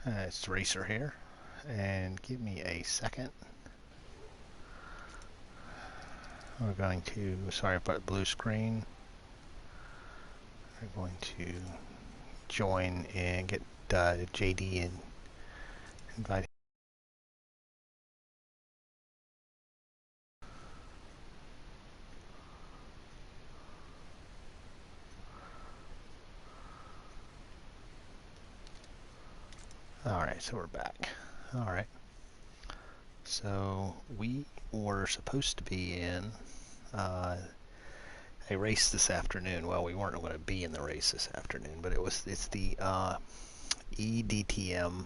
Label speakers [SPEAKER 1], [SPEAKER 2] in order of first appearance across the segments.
[SPEAKER 1] It's Racer here, and give me a second. We're going to, sorry about the blue screen. We're going to join and get JD and invite. Alright, so we're back. Alright. So we were supposed to be in a race this afternoon. Well, we weren't going to be in the race this afternoon, but it's the eDTM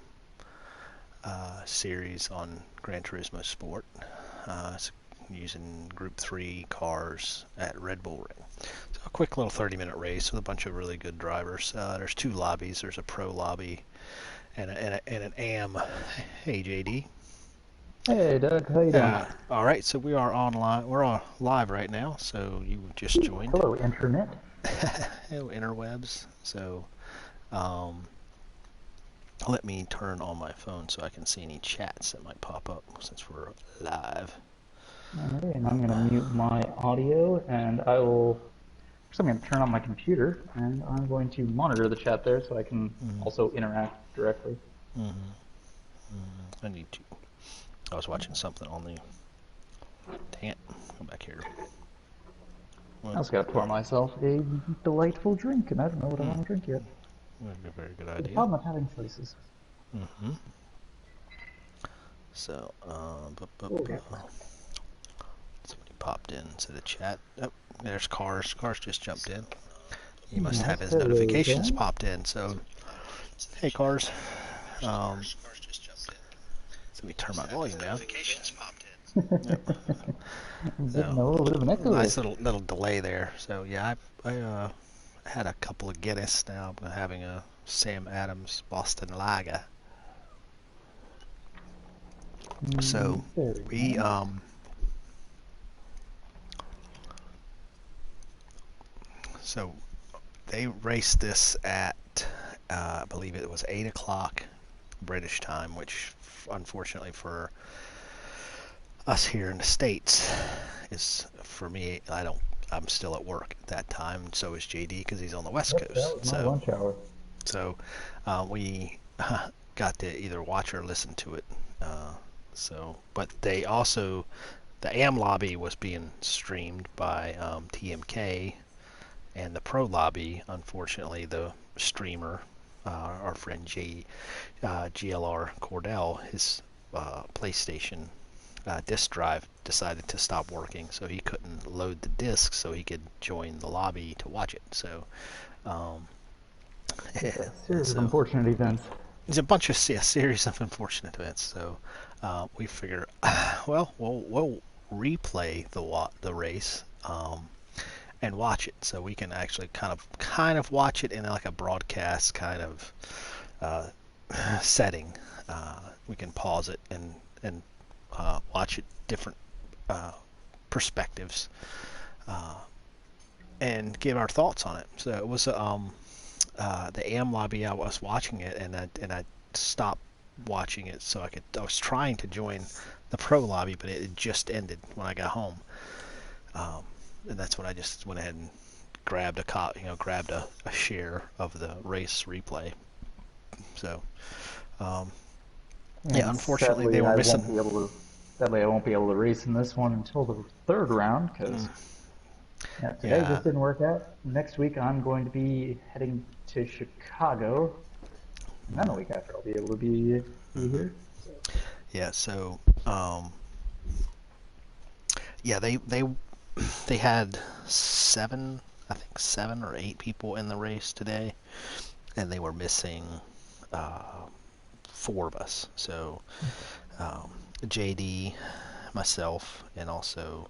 [SPEAKER 1] series on Gran Turismo Sport. It's using Group 3 cars at Red Bull Ring. So a quick little 30-minute race with a bunch of really good drivers. There's two lobbies. There's a pro lobby and an AM. Hey, JD.
[SPEAKER 2] Hey, Doug. How you doing?
[SPEAKER 1] All right, so we are online. We're on live right now. So you just joined.
[SPEAKER 2] Hello, Internet.
[SPEAKER 1] Hello, interwebs. So let me turn on my phone so I can see any chats that might pop up since we're live.
[SPEAKER 2] Alright, and I'm going to mute my audio, and I'm going to turn on my computer, and I'm going to monitor the chat there so I can also interact directly.
[SPEAKER 1] I need to. I was watching something on the. Dang it! Go back here.
[SPEAKER 2] I was going to pour myself a delightful drink, and I don't know what I want to drink yet.
[SPEAKER 1] That'd be a very good
[SPEAKER 2] The
[SPEAKER 1] idea.
[SPEAKER 2] problem of having choices.
[SPEAKER 1] So, somebody popped in to the chat. Oh, there's Cars. Cars just jumped in. He must have his notifications popped in. So, hey, Cars. Let me turn my volume down. Nice little delay there. So yeah, I had a couple of Guinness. Now I'm having a Sam Adams Boston Lager. So we so they raced this at I believe it was 8 o'clock British time, which unfortunately for us here in the States is, for me, I'm still at work at that time, and so is JD because he's on the West Coast.
[SPEAKER 2] That was my lunch hour.
[SPEAKER 1] So we got to either watch or listen to it. But they also, the AM lobby was being streamed by TMK, and the pro lobby, unfortunately, the streamer, our friend GLR Cordell, his PlayStation disk drive decided to stop working, so he couldn't load the disc so he could join the lobby to watch it. So
[SPEAKER 2] series of unfortunate events.
[SPEAKER 1] It's a bunch of series of unfortunate events. So we figure, well, we'll replay the race and watch it, so we can actually kind of watch it in like a broadcast kind of setting. We can pause it and watch it different perspectives and give our thoughts on it. So it was the AM lobby. I was watching it and I stopped watching it so I was trying to join the pro lobby, but it had just ended when I got home, and that's when I just went ahead and grabbed a share of the race replay. So yeah, unfortunately they were missing.
[SPEAKER 2] Sadly, I won't be able to race in this one until the third round because today just didn't work out. Next week I'm going to be heading to Chicago, and then the week after I'll be able to be here.
[SPEAKER 1] Yeah, so yeah, they had seven or eight people in the race today, and they were missing 4 of us. So JD, myself, and also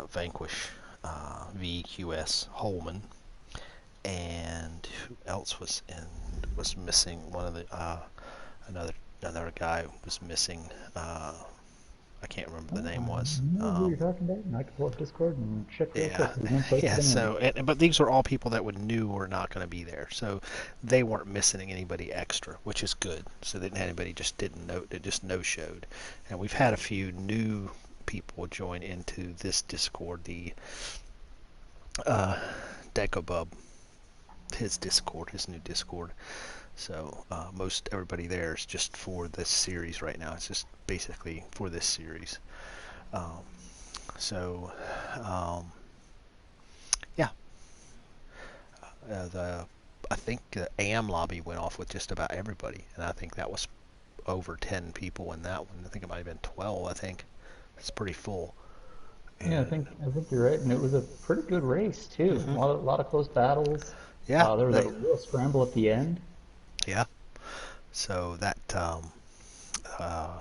[SPEAKER 1] Vanquish, VQS Holman, and who else was missing? One of the another guy was missing. I can't remember the
[SPEAKER 2] Oh,
[SPEAKER 1] name
[SPEAKER 2] I
[SPEAKER 1] was.
[SPEAKER 2] know who you're talking about, and I can pull up Discord and check real
[SPEAKER 1] Yeah,
[SPEAKER 2] quick. His name posted
[SPEAKER 1] yeah.
[SPEAKER 2] in the
[SPEAKER 1] But these are all people that would knew were not going to be there, so they weren't missing anybody extra, which is good. So they didn't have anybody just didn't know, that just no showed. And we've had a few new people join into this Discord, the uh, Diakobub, his new Discord. So most everybody there is just for this series right now. It's just basically for this series. Um, so um, yeah, the I think the AM lobby went off with just about everybody, and I think that was over 10 people in that one. I think it might have been 12. I think it's pretty full.
[SPEAKER 2] Yeah,
[SPEAKER 1] And
[SPEAKER 2] I think you're right, and it was a pretty good race too.
[SPEAKER 1] hmm
[SPEAKER 2] A lot of close battles.
[SPEAKER 1] yeah,
[SPEAKER 2] There was a real scramble at the end.
[SPEAKER 1] yeah. So that uh,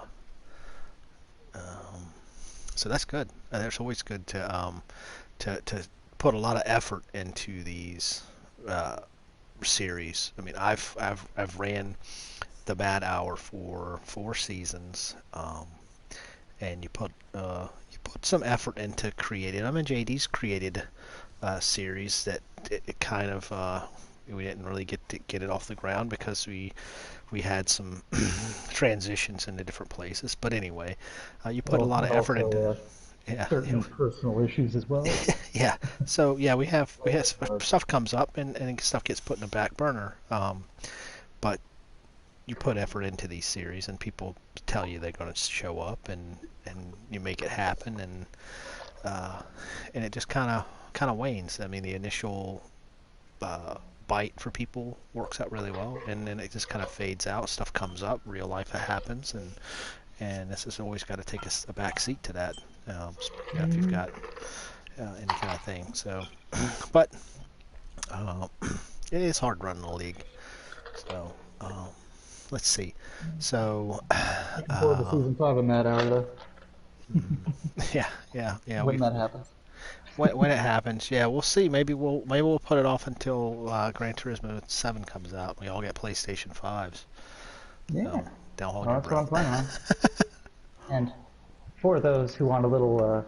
[SPEAKER 1] um, so that's good. And it's always good to put a lot of effort into these uh, series. I mean, I've ran the Mad Hour for 4 seasons, and you put some effort into creating. I mean, JD's created a series that it kind of we didn't really get it off the ground because we had some transitions into different places. But anyway, you put a
[SPEAKER 2] Well,
[SPEAKER 1] lot of
[SPEAKER 2] and
[SPEAKER 1] effort into.
[SPEAKER 2] also
[SPEAKER 1] Yeah,
[SPEAKER 2] certain personal issues as well.
[SPEAKER 1] yeah. So yeah, we have
[SPEAKER 2] Uh,
[SPEAKER 1] stuff comes up and stuff gets put in the back burner. But you put effort into these series, and people tell you they're going to show up, and you make it happen, uh, and it just kind of wanes. I mean, the initial bite for people works out really well, and then it just kind of fades out. Stuff comes up, real life happens, and this has always got to take a back seat to that. If you've got any kind of thing. So, but uh, it is hard running a league. So let's see. So
[SPEAKER 2] looking forward to
[SPEAKER 1] uh,
[SPEAKER 2] season 5 of Mad Hour though,
[SPEAKER 1] yeah.
[SPEAKER 2] when that happens.
[SPEAKER 1] When it happens, yeah, we'll see. Maybe we'll put it off until Gran Turismo 7 comes out. We all get PlayStation 5s. So
[SPEAKER 2] Yeah,
[SPEAKER 1] don't hold
[SPEAKER 2] well,
[SPEAKER 1] your
[SPEAKER 2] that's what I'm
[SPEAKER 1] breath.
[SPEAKER 2] planning on. And for those who want a little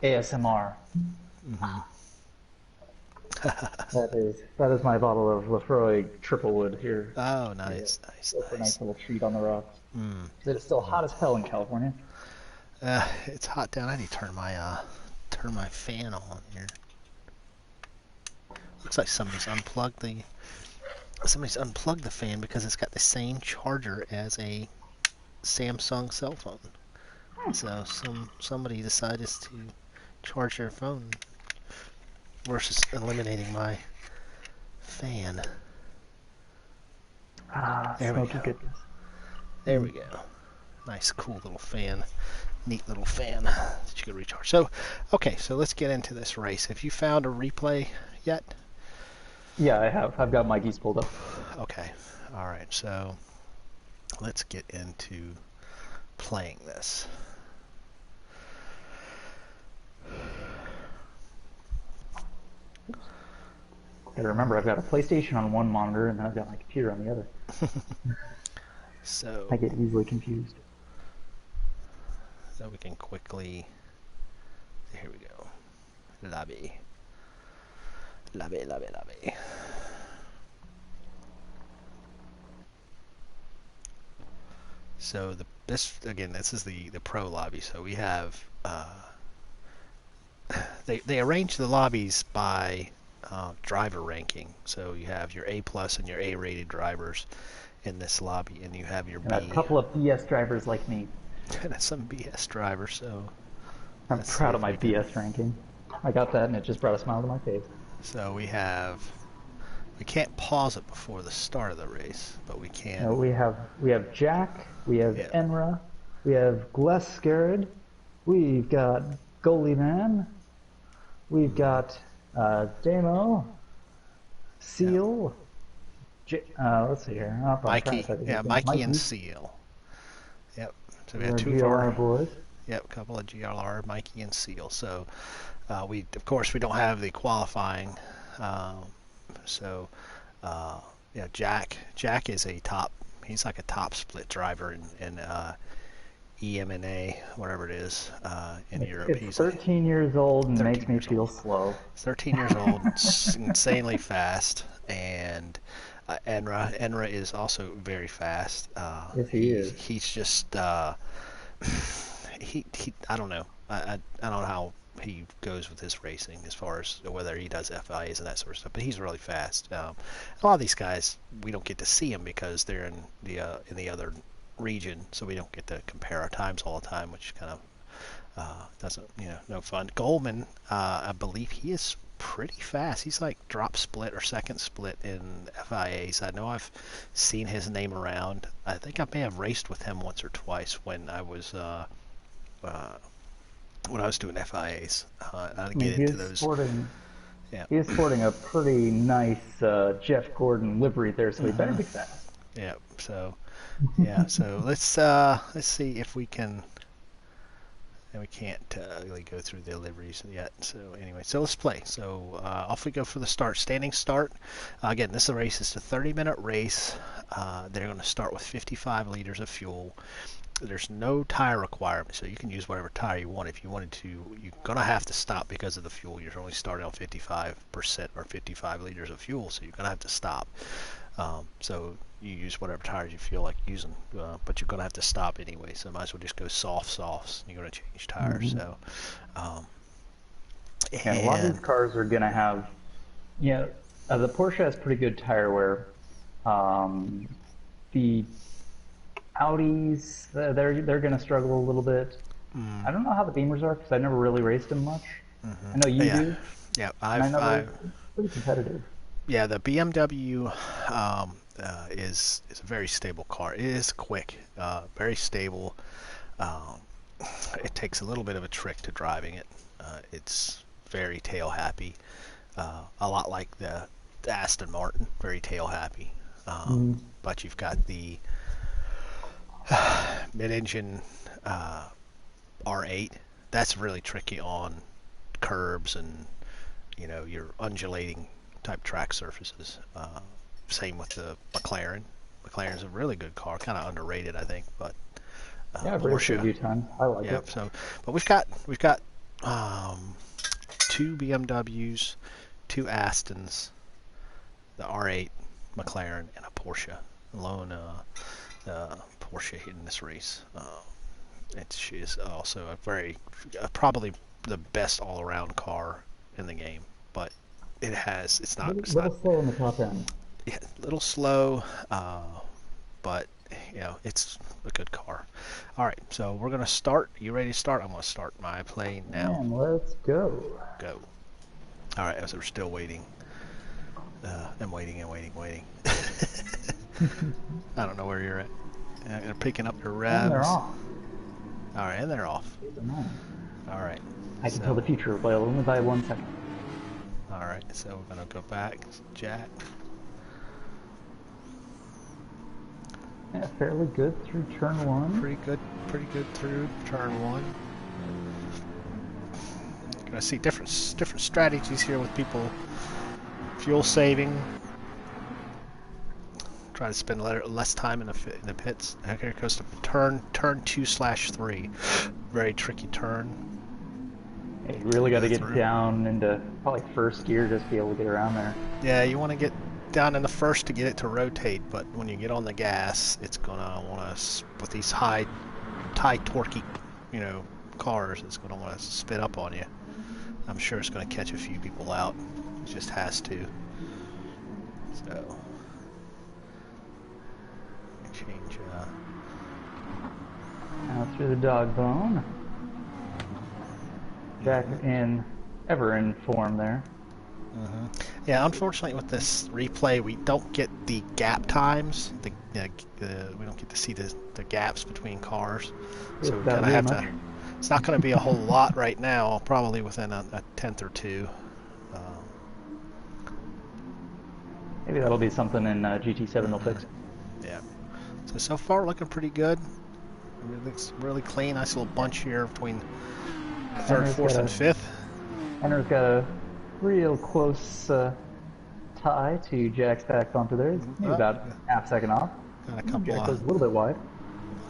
[SPEAKER 2] ASMR,
[SPEAKER 1] hmm
[SPEAKER 2] that is my bottle of Lefroy Triple Wood here.
[SPEAKER 1] Oh,
[SPEAKER 2] Yeah,
[SPEAKER 1] nice, nice,
[SPEAKER 2] go for a nice
[SPEAKER 1] nice.
[SPEAKER 2] little treat on the rocks.
[SPEAKER 1] Mm.
[SPEAKER 2] It is still hot as hell in California.
[SPEAKER 1] It's hot down. I need to turn my fan on here. Looks like somebody's unplugged the fan because it's got the same charger as a Samsung cell phone. So somebody decided to charge their phone versus eliminating my fan.
[SPEAKER 2] Ah,
[SPEAKER 1] There we
[SPEAKER 2] smoky
[SPEAKER 1] go.
[SPEAKER 2] goodness.
[SPEAKER 1] There we go. Nice, cool little fan. Neat little fan that you can recharge. So, okay, so let's get into this race. Have you found a replay yet?
[SPEAKER 2] Yeah, I have. I've got Mikey's pulled up.
[SPEAKER 1] Okay. All right. So let's get into playing this.
[SPEAKER 2] Gotta remember, I've got a PlayStation on one monitor and then I've got my computer on the other. I
[SPEAKER 1] So,
[SPEAKER 2] get easily confused.
[SPEAKER 1] we can quickly. Here we go. Lobby. Lobby, lobby, lobby. So this is the pro lobby. So we have they arrange the lobbies by driver ranking. So you have your A plus and your A rated drivers in this lobby, and you have your
[SPEAKER 2] And a
[SPEAKER 1] B
[SPEAKER 2] couple of BS drivers like me.
[SPEAKER 1] and some BS drivers. So
[SPEAKER 2] I'm
[SPEAKER 1] let's see
[SPEAKER 2] proud of
[SPEAKER 1] if
[SPEAKER 2] my
[SPEAKER 1] we can.
[SPEAKER 2] BS ranking. I got that and it just brought a smile to my face.
[SPEAKER 1] So we can't pause it before the start of the race, but we can.
[SPEAKER 2] We have Jack, we have
[SPEAKER 1] Yeah.
[SPEAKER 2] Enra, we have Gless Scared, we've got Goalie Man, we've got Damo,
[SPEAKER 1] Yeah.
[SPEAKER 2] Seal, let's see here. Oh, I'm trying to
[SPEAKER 1] Mikey.
[SPEAKER 2] type it
[SPEAKER 1] Yeah,
[SPEAKER 2] in.
[SPEAKER 1] Mikey and
[SPEAKER 2] Mikey,
[SPEAKER 1] Seal. Yep. So we
[SPEAKER 2] we
[SPEAKER 1] had
[SPEAKER 2] have
[SPEAKER 1] two of our.
[SPEAKER 2] GLR boys.
[SPEAKER 1] Yep, a couple of GLR, Mikey and Seal. So we of course we don't have the qualifying. Um, so Jack is a top. He's like a top split driver in EMNA, whatever it is, in Europe.
[SPEAKER 2] It's
[SPEAKER 1] He's
[SPEAKER 2] 13 years old and
[SPEAKER 1] 13
[SPEAKER 2] makes me
[SPEAKER 1] years
[SPEAKER 2] feel
[SPEAKER 1] old.
[SPEAKER 2] slow.
[SPEAKER 1] He's 13 years old, insanely fast, and Enra is also very fast.
[SPEAKER 2] Yes, he is.
[SPEAKER 1] He's just he I don't know. I don't know how he goes with his racing as far as whether he does FIAs and that sort of stuff, but he's really fast. A lot of these guys we don't get to see them because they're in the other region, so we don't get to compare our times all the time, which kind of doesn't, no fun. Goldman, I believe he is pretty fast. He's like drop split or second split in FIAs. I know I've seen his name around. I think I may have raced with him once or twice when I was doing FIAs. I
[SPEAKER 2] I mean,
[SPEAKER 1] get into those. Yeah.
[SPEAKER 2] he is sporting a pretty nice Jeff Gordon livery there, so he better be fast.
[SPEAKER 1] Yeah. So let's see if we can. And we can't really go through the liveries yet. So anyway, so let's play. So off we go for the start. Standing start. Again, this race is a 30-minute race. They're going to start with 55 liters of fuel. There's no tire requirement, so you can use whatever tire you want. If you wanted to, you're going to have to stop because of the fuel. You're only starting on 55% or 55 liters of fuel, so you're going to have to stop. So you use whatever tires you feel like using, but you're going to have to stop anyway, so might as well just go softs. You're going to change tires. So
[SPEAKER 2] and a lot of these cars are going to have, the Porsche has pretty good tire wear. The Audis, they're going to struggle a little bit. I don't know how the Beamers are because I never really raced them much. I know you do.
[SPEAKER 1] Yeah,
[SPEAKER 2] they're pretty competitive.
[SPEAKER 1] Yeah, the BMW is a very stable car. It is quick, very stable. It takes a little bit of a trick to driving it. It's very tail happy, a lot like the Aston Martin, very tail happy. But you've got the mid-engine R8. That's really tricky on curbs and your undulating type track surfaces. Same with the McLaren. McLaren's a really good car, kind of underrated, I think, but
[SPEAKER 2] I've raced it a few times. I like it.
[SPEAKER 1] So, but we've got two BMWs, two Astons, the R8, McLaren, and a Porsche. Alone, Porsche in this race. She is also a probably the best all-around car in the game, but it's not
[SPEAKER 2] slow on the top end.
[SPEAKER 1] Yeah, a little slow, but it's a good car. All right, so we're gonna start. You ready to start? I'm gonna start my plane now.
[SPEAKER 2] Man, let's go.
[SPEAKER 1] Go. All right, so we're still waiting. I'm waiting. I don't know where you're at. They're picking up your revs.
[SPEAKER 2] And they're off.
[SPEAKER 1] All right, and they're off. All right.
[SPEAKER 2] I can tell the future, but only by 1 second.
[SPEAKER 1] All right, so we're gonna go back, Jack.
[SPEAKER 2] Yeah, fairly good through turn 1.
[SPEAKER 1] Pretty good through turn 1. Gonna see different strategies here with people. Fuel saving. Try to spend less time in the pits. Here it goes to turn 2/3. Very tricky turn.
[SPEAKER 2] Yeah, you really got to get down into probably first gear just to be able to get around there.
[SPEAKER 1] Yeah, you want to get down in the first to get it to rotate, but when you get on the gas, it's gonna want to, with these high torquey, cars, it's gonna want to spit up on you. I'm sure it's gonna catch a few people out. It just has to. So change.
[SPEAKER 2] Now through the dog bone. Jack ever in form there.
[SPEAKER 1] Yeah, unfortunately with this replay we don't get the gap times. We don't get to see the gaps between cars. So we're gonna have to. It's not going to be a whole lot right now. Probably within a tenth or two.
[SPEAKER 2] Maybe that'll be something in GT7 they'll fix.
[SPEAKER 1] Yeah. So far looking pretty good. It looks really clean. Nice little bunch here between third, fourth, and fifth.
[SPEAKER 2] Henry's got a real close tie to Jack's back bumper there. Maybe about half second off.
[SPEAKER 1] Got a couple
[SPEAKER 2] Jack goes a little bit wide.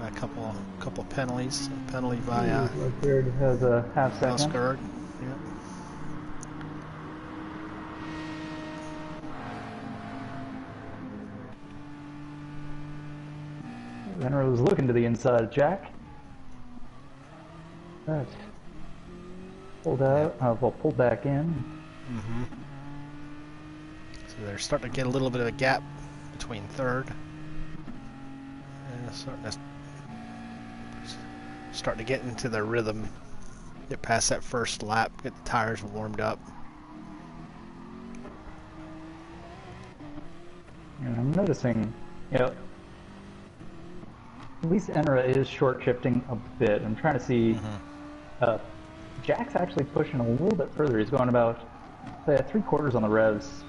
[SPEAKER 1] A couple penalties. A penalty by
[SPEAKER 2] Beard has a half second.
[SPEAKER 1] Oscar. Yeah.
[SPEAKER 2] Venero was looking to the inside, Jack. Right. Pulled out, well, pulled back in.
[SPEAKER 1] Mm-hmm. So they're starting to get a little bit of a gap between third. And starting to get into their rhythm. Get past that first lap, get the tires warmed up.
[SPEAKER 2] And I'm noticing, you know, at least Enra is short shifting a bit. I'm trying to see. Jack's actually pushing a little bit further. He's going about 3/4 on the revs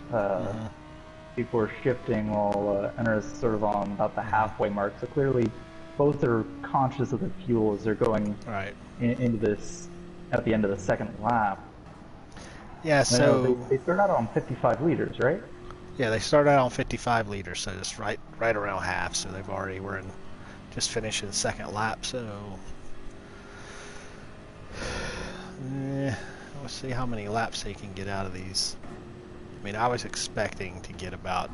[SPEAKER 2] before shifting, while Enra's sort of on about the halfway mark. So clearly, both are conscious of the fuel as they're going into this at the end of the second lap.
[SPEAKER 1] Yeah, so
[SPEAKER 2] they start out on 55 liters, right?
[SPEAKER 1] Yeah, they started out on 55 liters, so just right around half. So they've already just finishing the second lap. So let's see how many laps they can get out of these. I mean, I was expecting to get about,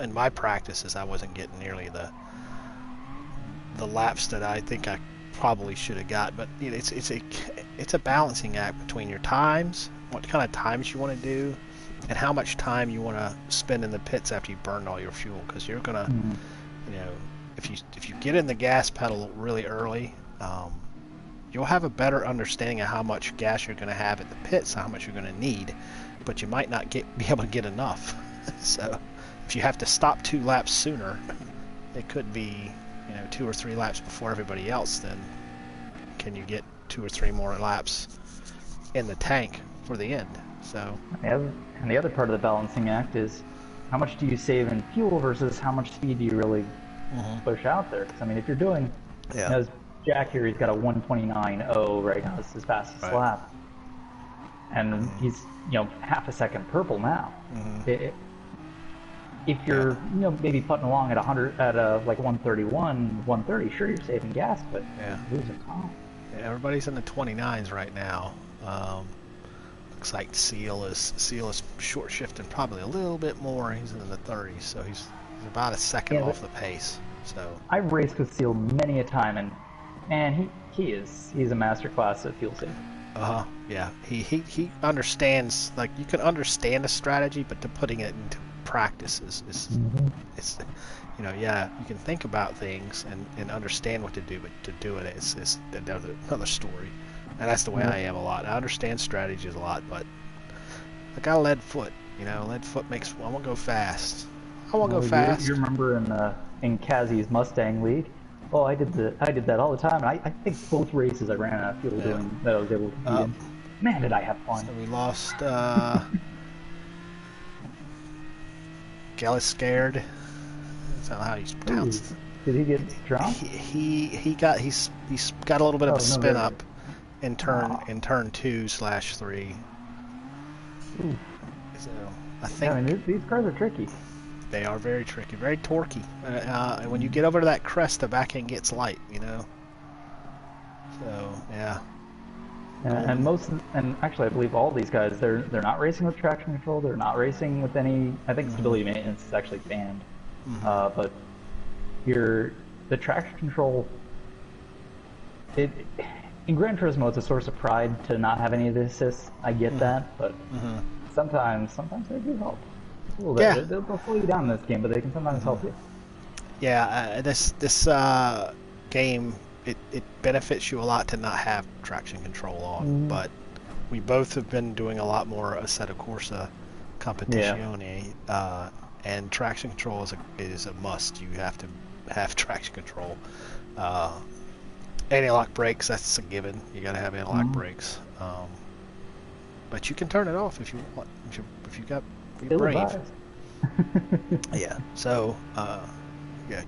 [SPEAKER 1] in my practices, I wasn't getting nearly the laps that I think I probably should have got. But you know, it's a balancing act between your times, what kind of times you want to do, and how much time you want to spend in the pits after you burn all your fuel. Because you're gonna, you know, if you get in the gas pedal really early, you'll have a better understanding of how much gas you're going to have at the pits, how much you're going to need, but you might not be able to get enough. So if you have to stop 2 laps sooner, it could be, you know, 2 or 3 laps before everybody else. Then can you get 2 or 3 more laps in the tank for the end? So
[SPEAKER 2] and the other part of the balancing act is how much do you save in fuel versus how much speed do you really push out there? Because I mean, if you're doing, you know, Jack here, he's got a 1:29.0 right now. It's his fastest lap, and he's, you know, half a second purple now. If you're, you know, maybe putting along at 100 at like 131, 130, sure, you're saving gas, but you're losing time.
[SPEAKER 1] Yeah, everybody's in the 29s right now. Looks like Seal is short shifting probably a little bit more. He's in the 30s, so he's about a second off the pace. So
[SPEAKER 2] I've raced with Seal many a time, and man, he's a master class at fuel saving.
[SPEAKER 1] Yeah, he understands. Like, you can understand a strategy, but to putting it into practice is it's, you know, yeah, you can think about things and understand what to do, but to do it is another story. And that's the way I am a lot. I understand strategies a lot, but I got a lead foot. You know, lead foot makes, I want to go fast. I want to go fast.
[SPEAKER 2] You remember in Kazi's Mustang League? Oh, I did that all the time. I think both races I ran out of fuel doing that I was able to compete in. Man, did I have fun.
[SPEAKER 1] So we lost Scared. That's not how you pronounce it.
[SPEAKER 2] Did he get dropped?
[SPEAKER 1] He's got a little bit of a spin up in turn 2/3. So I think,
[SPEAKER 2] I mean, these cars are tricky.
[SPEAKER 1] They are very tricky, very torquey. And when you get over to that crest, the back end gets light, you know. So yeah.
[SPEAKER 2] And actually, I believe all these guys, they're not racing with traction control. They're not racing with any. I think stability maintenance is actually banned. But the traction control. In Gran Turismo, it's a source of pride to not have any of the assists. I get that, but sometimes they do help. A little bit. They'll slow you down in this game, but they can sometimes help you.
[SPEAKER 1] Yeah, this game, it benefits you a lot to not have traction control on, but we both have been doing a lot more Assetto Corsa Competizione, and traction control is a must. You have to have traction control. Anti-lock brakes, that's a given. You got to have anti-lock brakes. But you can turn it off if you want. If you got, you're brave. Yeah. So,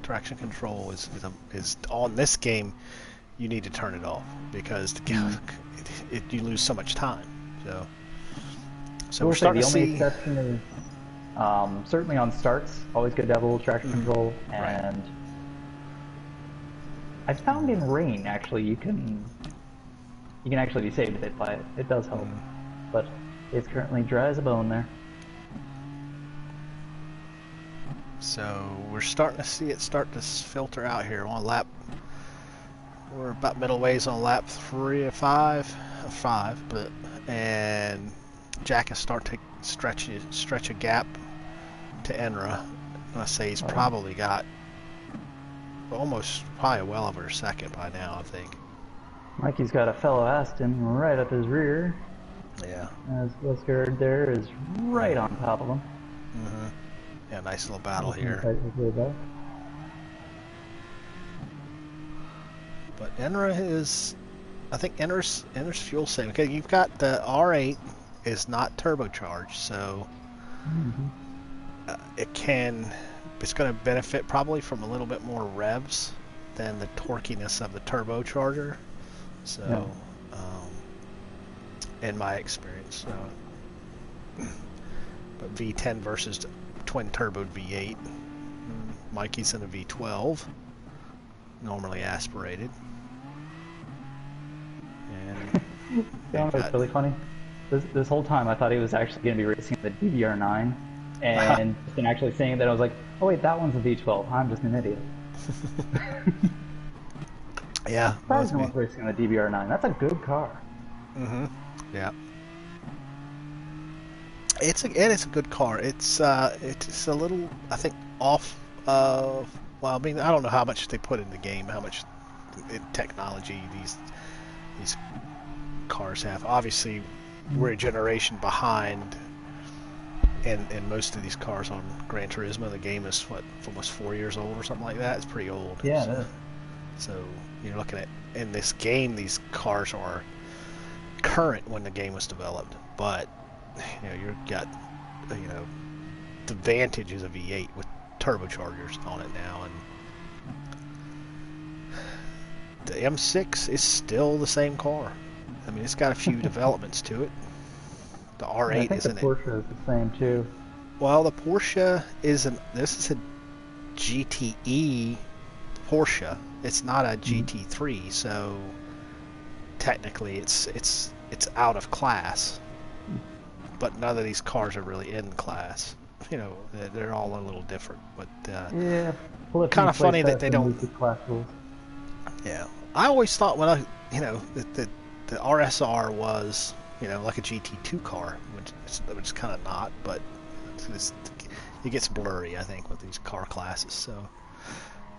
[SPEAKER 1] traction control is on this game. You need to turn it off because you lose so much time. So we're starting to see. The only
[SPEAKER 2] exception is certainly on starts. Always good to have a little traction control, and I found in rain actually you can actually be saved a bit by it. It does help, but it's currently dry as a bone there.
[SPEAKER 1] So we're starting to see it start to filter out here on lap. We're about middle ways on lap 3 or 5, but and Jack is starting to stretch a gap to Enra. I'm gonna say he's probably got probably well over a second by now, I think.
[SPEAKER 2] Mikey's got a fellow Aston right up his rear.
[SPEAKER 1] Yeah.
[SPEAKER 2] As Westgard there is right on top of him.
[SPEAKER 1] Mm-hmm. Yeah, nice little battle here. But Enra is, I think Enra's fuel saving. Okay, you've got the R8 is not turbocharged, so it's going to benefit probably from a little bit more revs than the torquiness of the turbocharger. So, in my experience, but V10 versus twin turbo V8. Mikey's in a V12, normally aspirated. And
[SPEAKER 2] you know what's really funny? This whole time I thought he was actually going to be racing the DBR9, and then actually saying that I was like, oh wait, that one's a V12. I'm just an idiot.
[SPEAKER 1] Yeah.
[SPEAKER 2] Surprised no one's racing the DBR9. That's a good car.
[SPEAKER 1] Yeah. It is a good car. It's a little, I think, off of. Well, I mean, I don't know how much they put in the game, how much in technology these cars have. Obviously, we're a generation behind, and
[SPEAKER 2] Mm-hmm.
[SPEAKER 1] most of these cars on Gran Turismo. The game is almost 4 years old or something like that. It's pretty old.
[SPEAKER 2] Yeah.
[SPEAKER 1] So you're looking at, in this game, these cars are current when the game was developed, but you've got the advantage is a V8 with turbochargers on it now, and the M6 is still the same car. I mean, it's got a few developments to it. The R8 isn't it?
[SPEAKER 2] The Porsche is the same too.
[SPEAKER 1] Well, the Porsche this is a GTE Porsche. It's not a GT3, so technically it's out of class. But none of these cars are really in class. They're all a little different. But
[SPEAKER 2] yeah,
[SPEAKER 1] kind of funny that they don't. Yeah, I always thought when that the RSR was like a GT2 car, which is kind of not. But it gets blurry, I think, with these car classes. So,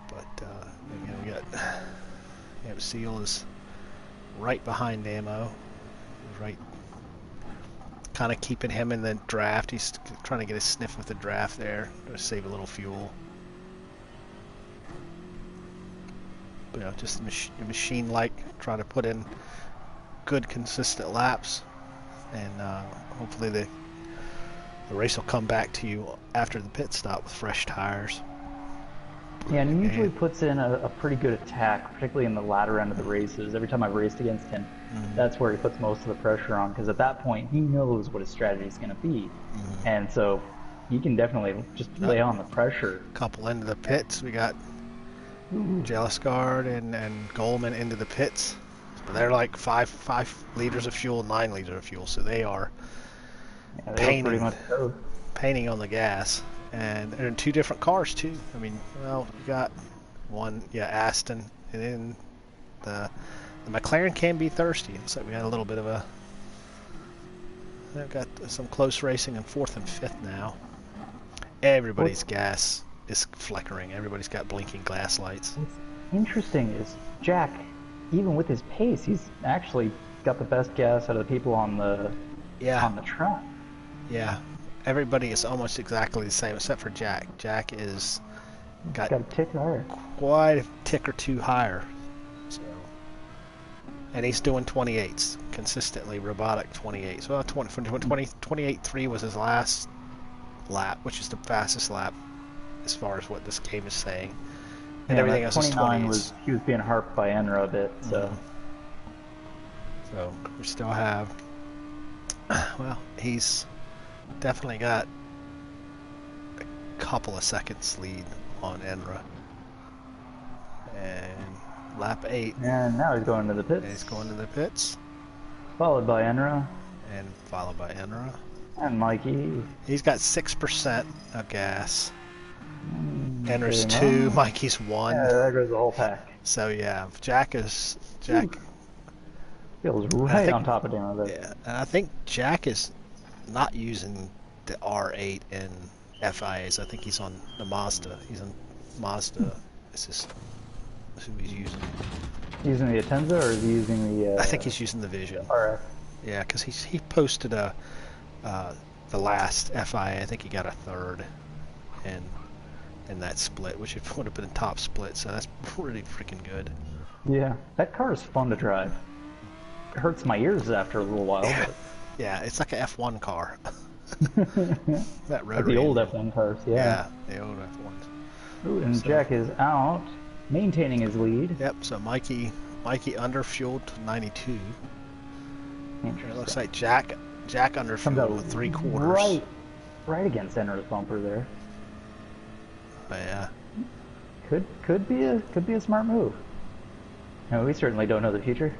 [SPEAKER 1] but we got Seal is right behind Ammo, right. Kind of keeping him in the draft. He's trying to get a sniff with the draft there to save a little fuel. But, just a machine-like, trying to put in good, consistent laps, and hopefully the race will come back to you after the pit stop with fresh tires.
[SPEAKER 2] Yeah, and he usually puts in a pretty good attack, particularly in the latter end of the races. Every time I've raced against him, that's where he puts most of the pressure on, because at that point he knows what his strategy is going to be, and so he can definitely just lay on the pressure.
[SPEAKER 1] Couple into the pits, we got Jelisgard and Goldman into the pits. But they're like 5 liters of fuel, 9 liters of fuel, so they are
[SPEAKER 2] pretty much
[SPEAKER 1] painting on the gas. And they're in 2 different cars too. I mean, well, you got one, Aston, and then the McLaren can be thirsty. Looks like we had a little bit of a. They've got some close racing in 4th and 5th now. Everybody's gas is flickering. Everybody's got blinking glass lights.
[SPEAKER 2] What's interesting is Jack, even with his pace, he's actually got the best gas out of the people on the track.
[SPEAKER 1] Yeah. Everybody is almost exactly the same except for Jack. Jack is got
[SPEAKER 2] a tick higher.
[SPEAKER 1] Quite a tick or 2 higher. So, and he's doing 28s consistently, robotic 28s. Well, 28.3 was his last lap, which is the fastest lap as far as what this game is saying. And everything else is 20s.
[SPEAKER 2] He was being harped by Enra a bit, so.
[SPEAKER 1] So we still have. Well, he's definitely got a couple of seconds lead on Enra. And lap 8.
[SPEAKER 2] And now he's going to the
[SPEAKER 1] And he's
[SPEAKER 2] pits.
[SPEAKER 1] going to the pits.
[SPEAKER 2] Followed by Enra.
[SPEAKER 1] And followed by Enra.
[SPEAKER 2] And Mikey.
[SPEAKER 1] He's got 6% of gas. Enra's
[SPEAKER 2] Pretty
[SPEAKER 1] 2,
[SPEAKER 2] much.
[SPEAKER 1] Mikey's 1.
[SPEAKER 2] Yeah, there goes the whole pack.
[SPEAKER 1] So yeah, Jack.
[SPEAKER 2] Feels right on top of Demo there.
[SPEAKER 1] Yeah, and I think Jack is not using the R8 in FIAs. I think he's on the Mazda. He's on Mazda. This is who he's using.
[SPEAKER 2] Using the Atenza, or is he using the?
[SPEAKER 1] I think he's using the Vision.
[SPEAKER 2] RF.
[SPEAKER 1] Yeah, because he posted the last FIA. I think he got a third, in that split, which would have been a top split. So that's pretty freaking good.
[SPEAKER 2] Yeah, that car is fun to drive. It hurts my ears after a little while.
[SPEAKER 1] Yeah,
[SPEAKER 2] But...
[SPEAKER 1] yeah, it's like an F1 car. That
[SPEAKER 2] like the old F1 cars,
[SPEAKER 1] yeah, the old F1s.
[SPEAKER 2] Ooh, and so, Jack is out, maintaining his lead.
[SPEAKER 1] Yep. So Mikey underfueled to 92. It looks like Jack underfueled with 3/4.
[SPEAKER 2] Right against Enra's bumper there.
[SPEAKER 1] But yeah.
[SPEAKER 2] Could be a smart move. No, we certainly don't know the future.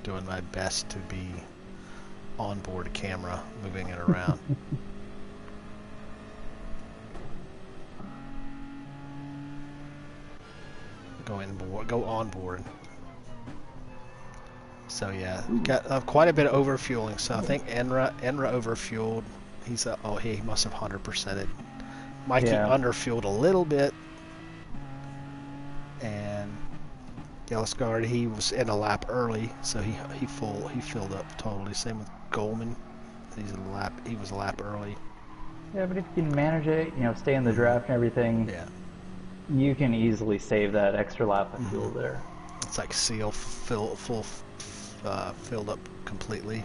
[SPEAKER 1] Doing my best to be onboard camera, moving it around. Go on board. So yeah, got quite a bit of overfueling. So I think Enra overfueled. He must have 100%ed. Mikey underfueled a little bit, and Yellowscard, he was in a lap early, so he filled up totally. Same with Goldman. He was a lap early.
[SPEAKER 2] Yeah, but if you can manage it, stay in the draft and everything,
[SPEAKER 1] yeah,
[SPEAKER 2] you can easily save that extra lap of fuel there.
[SPEAKER 1] It's like Seal filled up completely.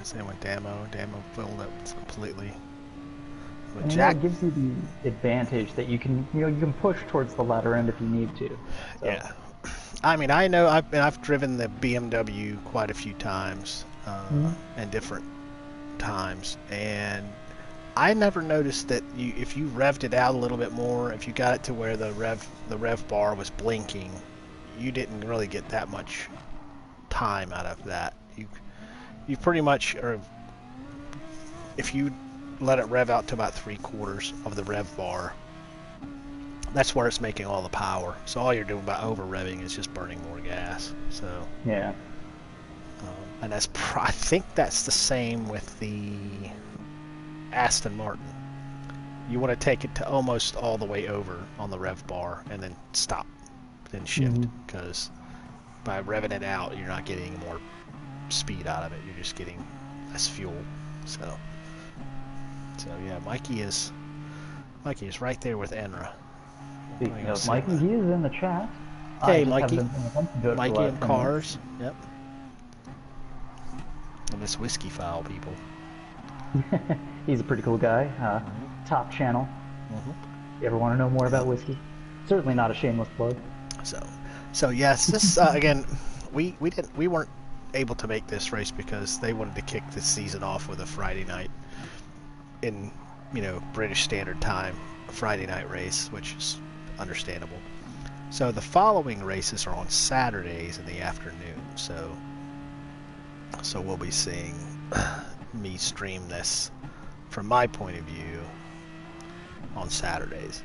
[SPEAKER 1] Same with Damo filled up completely.
[SPEAKER 2] And Jack gives you the advantage that you can push towards the latter end if you need to. So.
[SPEAKER 1] Yeah, I mean, I know I've driven the BMW quite a few times, and different times, and I never noticed that if you revved it out a little bit more, if you got it to where the rev bar was blinking, you didn't really get that much time out of that. You pretty much, or if you let it rev out to about 3/4 of the rev bar, that's where it's making all the power. So all you're doing by over revving is just burning more gas. So
[SPEAKER 2] yeah,
[SPEAKER 1] and I think that's the same with the Aston Martin. You want to take it to almost all the way over on the rev bar and then stop, then shift, because by revving it out, you're not getting more speed out of it. You're just getting less fuel. So yeah, Mikey is right there with Enra.
[SPEAKER 2] Speaking of Mikey, he is in the chat.
[SPEAKER 1] Hey, Mikey. Mikey and Cars. Yep. And this whiskey file, people.
[SPEAKER 2] He's a pretty cool guy. Top channel. You ever want to know more about whiskey? Certainly not a shameless plug.
[SPEAKER 1] So yes, this again, we weren't able to make this race because they wanted to kick this season off with a Friday night in British Standard Time, Friday night race, which is understandable. So the following races are on Saturdays in the afternoon. So we'll be seeing me stream this from my point of view on Saturdays.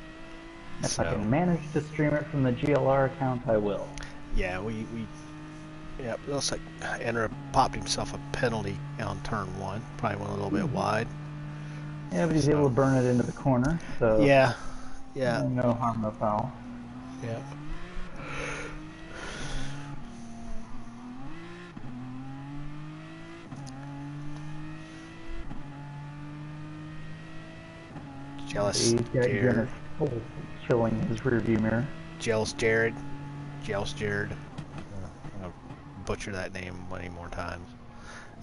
[SPEAKER 2] If I can manage to stream it from the GLR account, I will.
[SPEAKER 1] Yeah, yeah, it looks like Enra popped himself a penalty on turn 1. Probably went a little bit wide.
[SPEAKER 2] Yeah, but he's able to burn it into the corner. So
[SPEAKER 1] yeah.
[SPEAKER 2] No harm, no foul.
[SPEAKER 1] Yeah. Jealous Jared.
[SPEAKER 2] Chilling his rear view mirror.
[SPEAKER 1] Jealous Jared. I'm gonna butcher that name many more times.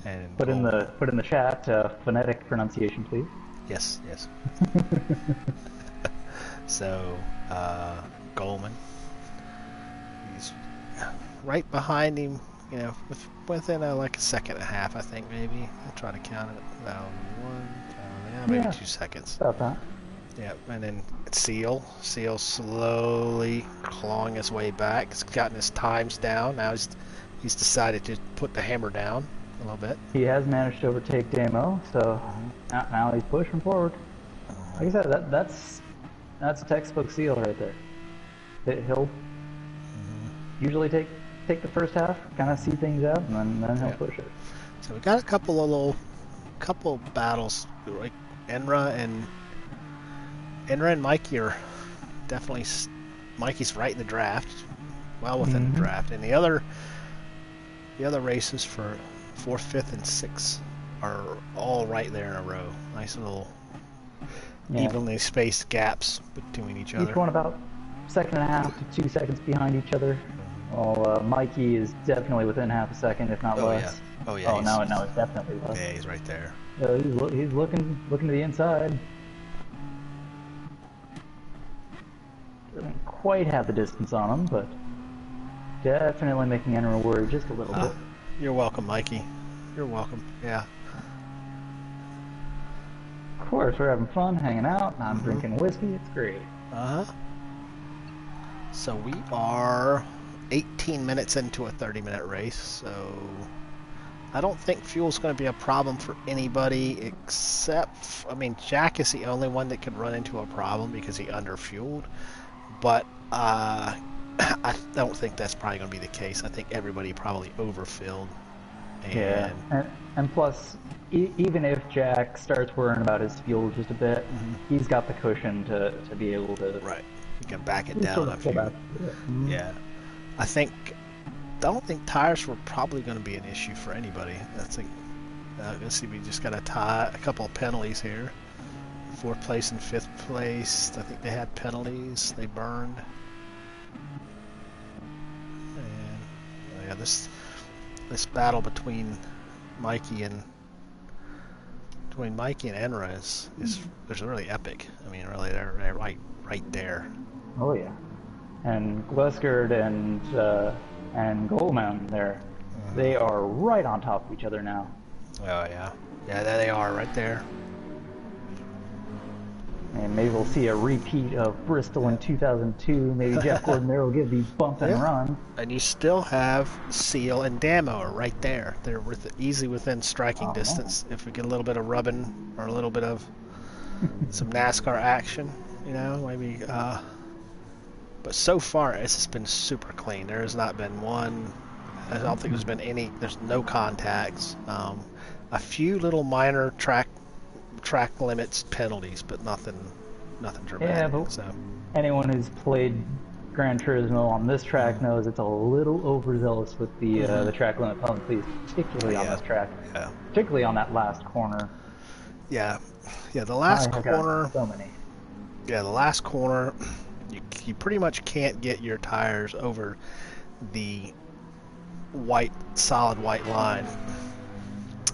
[SPEAKER 1] And
[SPEAKER 2] put in the chat phonetic pronunciation, please.
[SPEAKER 1] Yes. So Goldman, he's right behind him you know, within like a second and a half, I think maybe. I'll try to count it. About one, yeah, maybe
[SPEAKER 2] Yeah,
[SPEAKER 1] 2 seconds.
[SPEAKER 2] about that.
[SPEAKER 1] Yeah, and then Seal slowly clawing his way back. He's gotten his times down. Now he's decided to put the hammer down a little bit.
[SPEAKER 2] He has managed to overtake Damo, so now he's pushing forward. Like I said, that's textbook Seal right there. He'll usually take the first half, kind of see things out, and then he'll push it.
[SPEAKER 1] So we got a couple battles. Like Enra and Mikey are definitely. Mikey's right in the draft, well within the draft, and the other races for 4th, 5th, and 6th are all right there in a row. Nice little evenly spaced gaps between each other.
[SPEAKER 2] Each one about 1.5 to 2 seconds behind each other. Well, Mikey is definitely within half a second, if not less.
[SPEAKER 1] Yeah. Oh yeah.
[SPEAKER 2] Oh no, it's definitely less.
[SPEAKER 1] Yeah, he's right there.
[SPEAKER 2] He's looking to the inside. Doesn't quite have the distance on him, but definitely making Enra worry just a little bit.
[SPEAKER 1] You're welcome, Mikey. You're welcome. Yeah.
[SPEAKER 2] Of course, we're having fun, hanging out. I'm drinking whiskey. It's great.
[SPEAKER 1] So we are 18 minutes into a 30-minute race, so I don't think fuel's going to be a problem for anybody except, I mean, Jack is the only one that could run into a problem because he underfueled, but I don't think that's probably going to be the case. I think everybody probably overfilled.
[SPEAKER 2] And plus, even if Jack starts worrying about his fuel just a bit, he's got the cushion to be able to...
[SPEAKER 1] Right. You can back it down a few. Yeah. I don't think tires were probably going to be an issue for anybody. I think, let's see, we just got a couple of penalties here. 4th place and 5th place. I think they had penalties. They burned. And yeah, this battle between Mikey and Enra is really epic. I mean, really, they're right there.
[SPEAKER 2] Oh yeah, and Gluskard and Goldman there, they are right on top of each other now.
[SPEAKER 1] Oh yeah, there they are, right there.
[SPEAKER 2] And maybe we'll see a repeat of Bristol in 2002. Maybe Jeff Gordon there will give these bump and run.
[SPEAKER 1] And you still have Seal and Damo right there. They're easily within striking distance. If we get a little bit of rubbing or a little bit of some NASCAR action, you know, maybe. But so far, it's just been super clean. There has not been one. I don't think there's been any. There's no contacts. A few little minor track limits penalties, but nothing dramatic.
[SPEAKER 2] Yeah, but
[SPEAKER 1] so
[SPEAKER 2] anyone who's played Gran Turismo on this track knows it's a little overzealous with the track limit penalties, particularly on this track. Yeah. Particularly on that last corner.
[SPEAKER 1] Yeah, the last corner.
[SPEAKER 2] So many.
[SPEAKER 1] Yeah, the last corner. You pretty much can't get your tires over the solid white line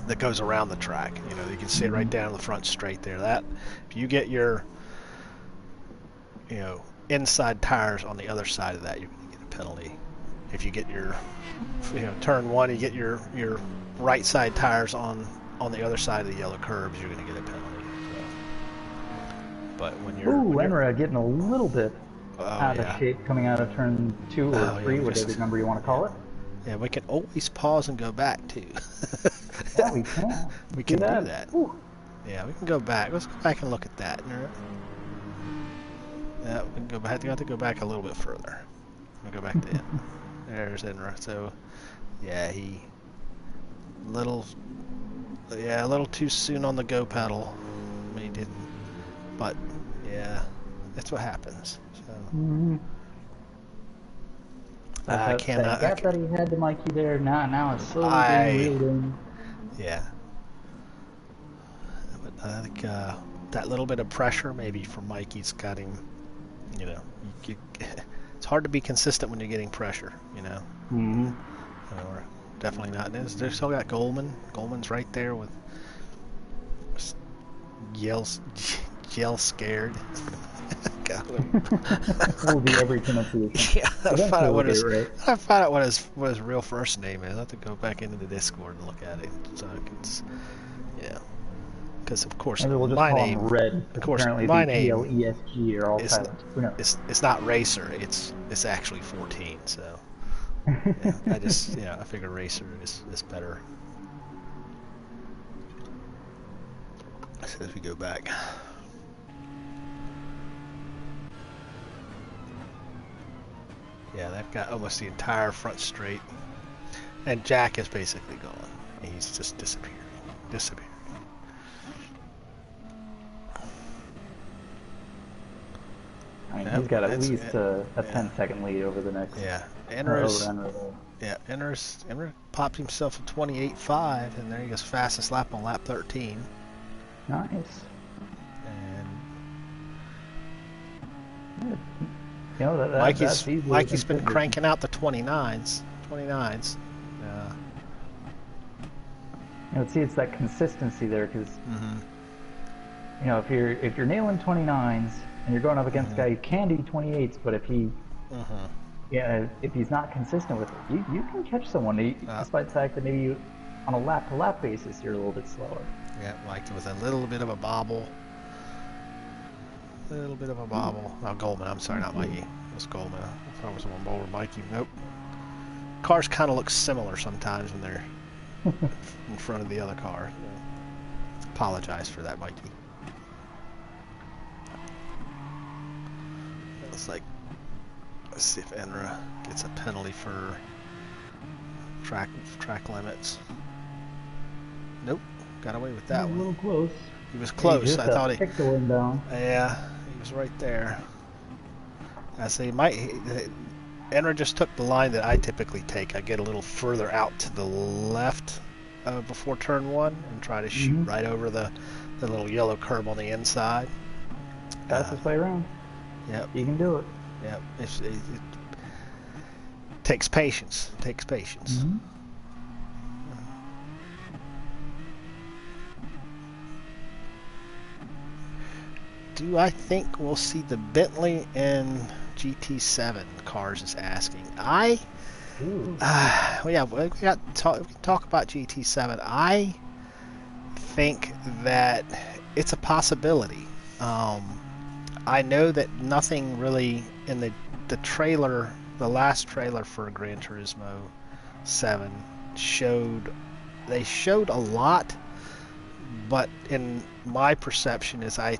[SPEAKER 1] that goes around the track. You know, you can see it right down the front straight there. That if you get your, inside tires on the other side of that, you can get a penalty. If you get your, turn 1, you get your right side tires on the other side of the yellow curbs, you're going to get a penalty. So. But when you're
[SPEAKER 2] Enra getting a little bit out of shape coming out of turn 2 or 3, whatever number you want to call it.
[SPEAKER 1] Yeah, we can always pause and go back too.
[SPEAKER 2] Yeah, we can.
[SPEAKER 1] We can do that. Yeah, we can go back. Let's go back and look at that. Yeah, we can go back. You have to go back a little bit further. We'll go back to it. There's Enra. So, yeah, a little too soon on the go pedal. He didn't. But yeah, that's what happens. So.
[SPEAKER 2] I cannot. That gap that he had to Mikey there. Now it's slowly being reeled in. Yeah.
[SPEAKER 1] But I think that little bit of pressure, maybe from Mikey's got him. It's hard to be consistent when you're getting pressure. Or definitely not. They've still got Goldman. Goldman's right there with yell scared.
[SPEAKER 2] We'll be every pronunciation.
[SPEAKER 1] Yeah,
[SPEAKER 2] Eventually we'll get it right.
[SPEAKER 1] I find out what his real first name is. I have to go back into the Discord and look at it, so I can, yeah. Because of course
[SPEAKER 2] Maybe we'll just
[SPEAKER 1] my
[SPEAKER 2] call
[SPEAKER 1] name,
[SPEAKER 2] him Red,
[SPEAKER 1] of
[SPEAKER 2] because
[SPEAKER 1] course
[SPEAKER 2] apparently
[SPEAKER 1] my
[SPEAKER 2] the
[SPEAKER 1] name
[SPEAKER 2] ELESG are all
[SPEAKER 1] is
[SPEAKER 2] silent. Who knows?
[SPEAKER 1] it's not Racer. It's actually 14. So yeah, I figure Racer is better. So as we go back. Yeah, they've got almost the entire front straight. And Jack is basically gone. He's just disappeared.
[SPEAKER 2] I mean, he's got at least a 10-second lead over the next.
[SPEAKER 1] Yeah, Enner popped himself a 28.5, and there he goes, fastest lap on lap 13.
[SPEAKER 2] Nice.
[SPEAKER 1] And
[SPEAKER 2] you know,
[SPEAKER 1] Mikey's been cranking out the 29s.
[SPEAKER 2] You know, see, it's that consistency there, because you know, if you're nailing 29s and you're going up against a guy who can do 28s, but if he's not consistent with it, you can catch someone, despite the fact that maybe you, on a lap-to-lap basis, you're a little bit slower.
[SPEAKER 1] Yeah, Mikey with a little bit of a bobble. Oh, Goldman. I'm sorry, not Mikey. It was Goldman. I thought it was one over Mikey. Nope. Cars kind of look similar sometimes when they're in front of the other car. Apologize for that, Mikey. It's like, let's see if Enra gets a penalty for track limits. Nope, got away with that one.
[SPEAKER 2] A little close.
[SPEAKER 1] He was close. I thought he
[SPEAKER 2] kicked the wind down.
[SPEAKER 1] Yeah, he was right there. I say, Enra just took the line that I typically take. I get a little further out to the left before turn 1 and try to shoot right over the little yellow curb on the inside.
[SPEAKER 2] Fastest way around.
[SPEAKER 1] Yep.
[SPEAKER 2] You can do it.
[SPEAKER 1] Yep. It takes patience. Do I think we'll see the Bentley in GT7? Cars is asking. We got to talk about GT7. I think that it's a possibility. I know that nothing really in the trailer, the last trailer for Gran Turismo 7 showed a lot, but in my perception is I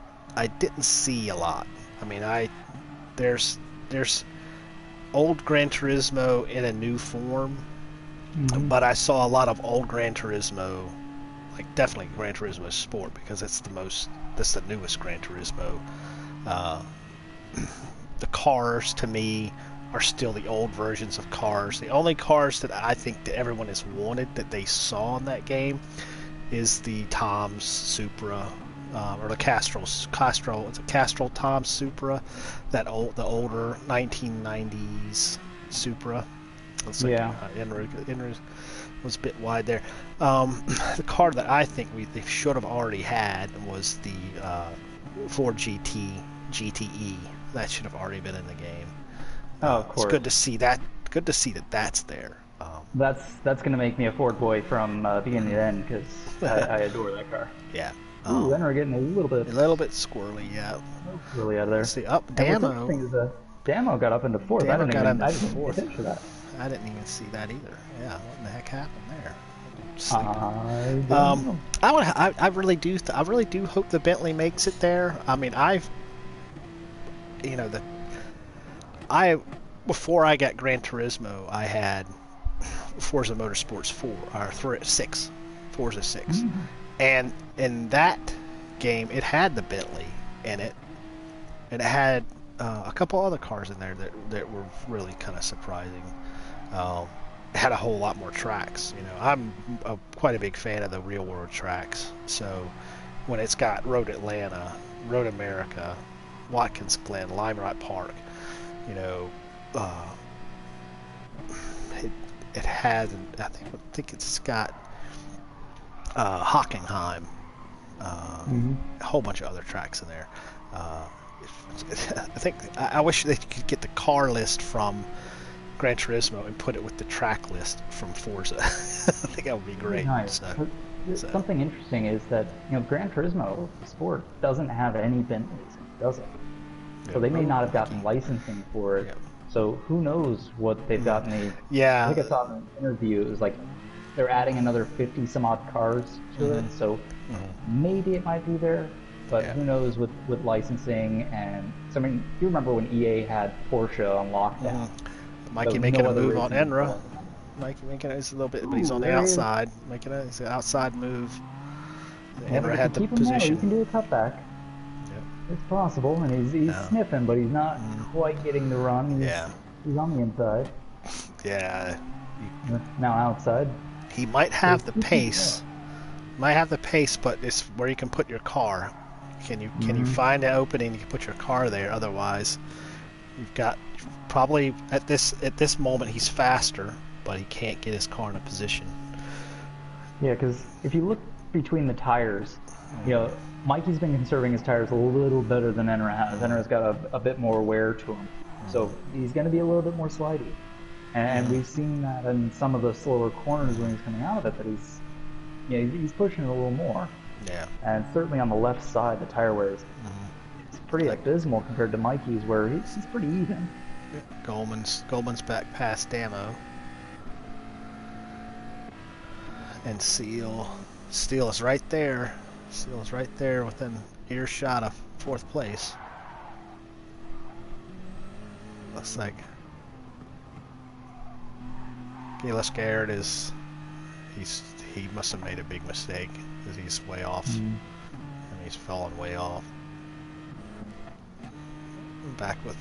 [SPEAKER 1] didn't see a lot. I mean, there's old Gran Turismo in a new form, but I saw a lot of old Gran Turismo, like definitely Gran Turismo Sport, because that's the newest Gran Turismo. The cars to me are still the old versions of cars. The only cars that I think that everyone has wanted that they saw in that game is the Tom's Supra, or the Castrol. It's a Castrol Tom Supra, the older 1990s Supra. Looks like Enra was a bit wide there. The car that I think they should have already had was the Ford GTE. That should have already been in the game.
[SPEAKER 2] Oh, of course.
[SPEAKER 1] It's good to see that. Good to see that that's there.
[SPEAKER 2] That's going to make me a Ford boy from beginning to end, because I adore that car.
[SPEAKER 1] Yeah.
[SPEAKER 2] Ooh, then we're getting a little bit
[SPEAKER 1] squirrely, yeah.
[SPEAKER 2] Squirrely out of there.
[SPEAKER 1] Let's see, Damo.
[SPEAKER 2] Damo got up into fourth. I didn't even finish that.
[SPEAKER 1] I didn't even see that either. Yeah, what in the heck happened there? I really do hope the Bentley makes it there. I mean, before I got Gran Turismo, I had Forza Motorsports 6, Forza 6. And in that game, it had the Bentley in it, and it had a couple other cars in there that were really kind of surprising. It had a whole lot more tracks. You know, I'm quite a big fan of the real world tracks. So when it's got Road Atlanta, Road America, Watkins Glen, Lime Rock Park, you know, it has. I think it's got Hockenheim. a whole bunch of other tracks in there. I think I wish they could get the car list from Gran Turismo and put it with the track list from Forza. I think that would be great.
[SPEAKER 2] Nice. Something interesting is that Gran Turismo, the sport, doesn't have any Bentleys, does it? So they may not have gotten licensing for it. So who knows what they've gotten. I think I saw in an interview, it was like they're adding another 50 some odd cars to it. So maybe it might be there, but who knows with licensing. And so, I mean, you remember when EA had Porsche on lockdown?
[SPEAKER 1] Mikey making a move on Enra. Mikey making it a little bit, but he's on the outside, making an outside move. Enra had the position.
[SPEAKER 2] You can do a cutback. It's possible, and he's sniffing, but he's not quite getting the run. He's on the inside.
[SPEAKER 1] Yeah.
[SPEAKER 2] Now outside.
[SPEAKER 1] He might have the pace. Might have the pace, but it's where you can put your car. Can you find an opening? You can put your car there. Otherwise, you've got probably at this moment he's faster, but he can't get his car in a position.
[SPEAKER 2] Yeah, because if you look between the tires, Mikey's been conserving his tires a little better than Enra has. Enra's got a bit more wear to him, so he's going to be a little bit more slidey. And we've seen that in some of the slower corners when he's coming out of it, that he's pushing it a little more.
[SPEAKER 1] Yeah. And
[SPEAKER 2] certainly on the left side, the tire wear is pretty abysmal compared to Mikey's, where he's pretty even.
[SPEAKER 1] Goldman's back past Damo. And Steele is right there. Steele's right there within earshot of 4th place. Looks like GLR he must have made a big mistake because he's way off. And he's fallen way off. Back with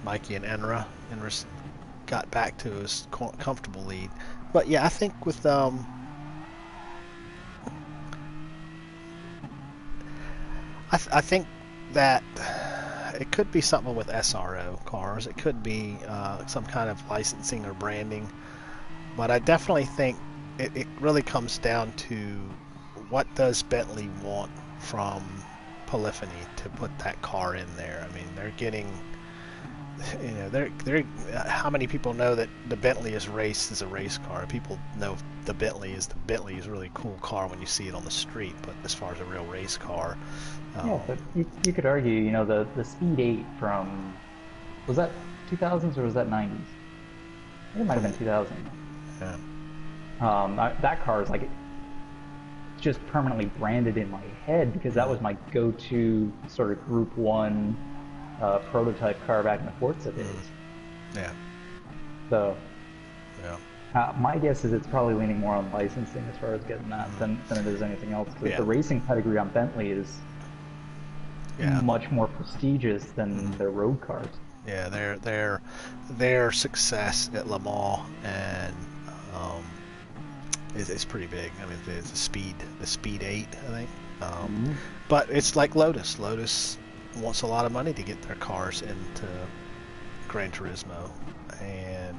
[SPEAKER 1] Mikey and Enra. Enra's got back to his comfortable lead. But yeah, I think with I think that it could be something with SRO cars. It could be some kind of licensing or branding. But I definitely think it really comes down to what does Bentley want from Polyphony to put that car in there. I mean, they're getting, they're how many people know that the Bentley is raced as a race car? People know the Bentley is a really cool car when you see it on the street, but as far as a real race car,
[SPEAKER 2] but you could argue, the Speed 8 from, was that 2000s or was that 90s? It might have been 2000. Yeah. That car is like just permanently branded in my head because that was my go-to sort of Group 1 prototype car back in the Forza days.
[SPEAKER 1] Yeah.
[SPEAKER 2] So. Yeah. My guess is it's probably leaning more on licensing as far as getting that than it is anything else. Because the racing pedigree on Bentley is much more prestigious than their road cars.
[SPEAKER 1] Yeah, their success at Le Mans and is pretty big. I mean, the Speed 8, I think. But it's like Lotus. Lotus wants a lot of money to get their cars into Gran Turismo, and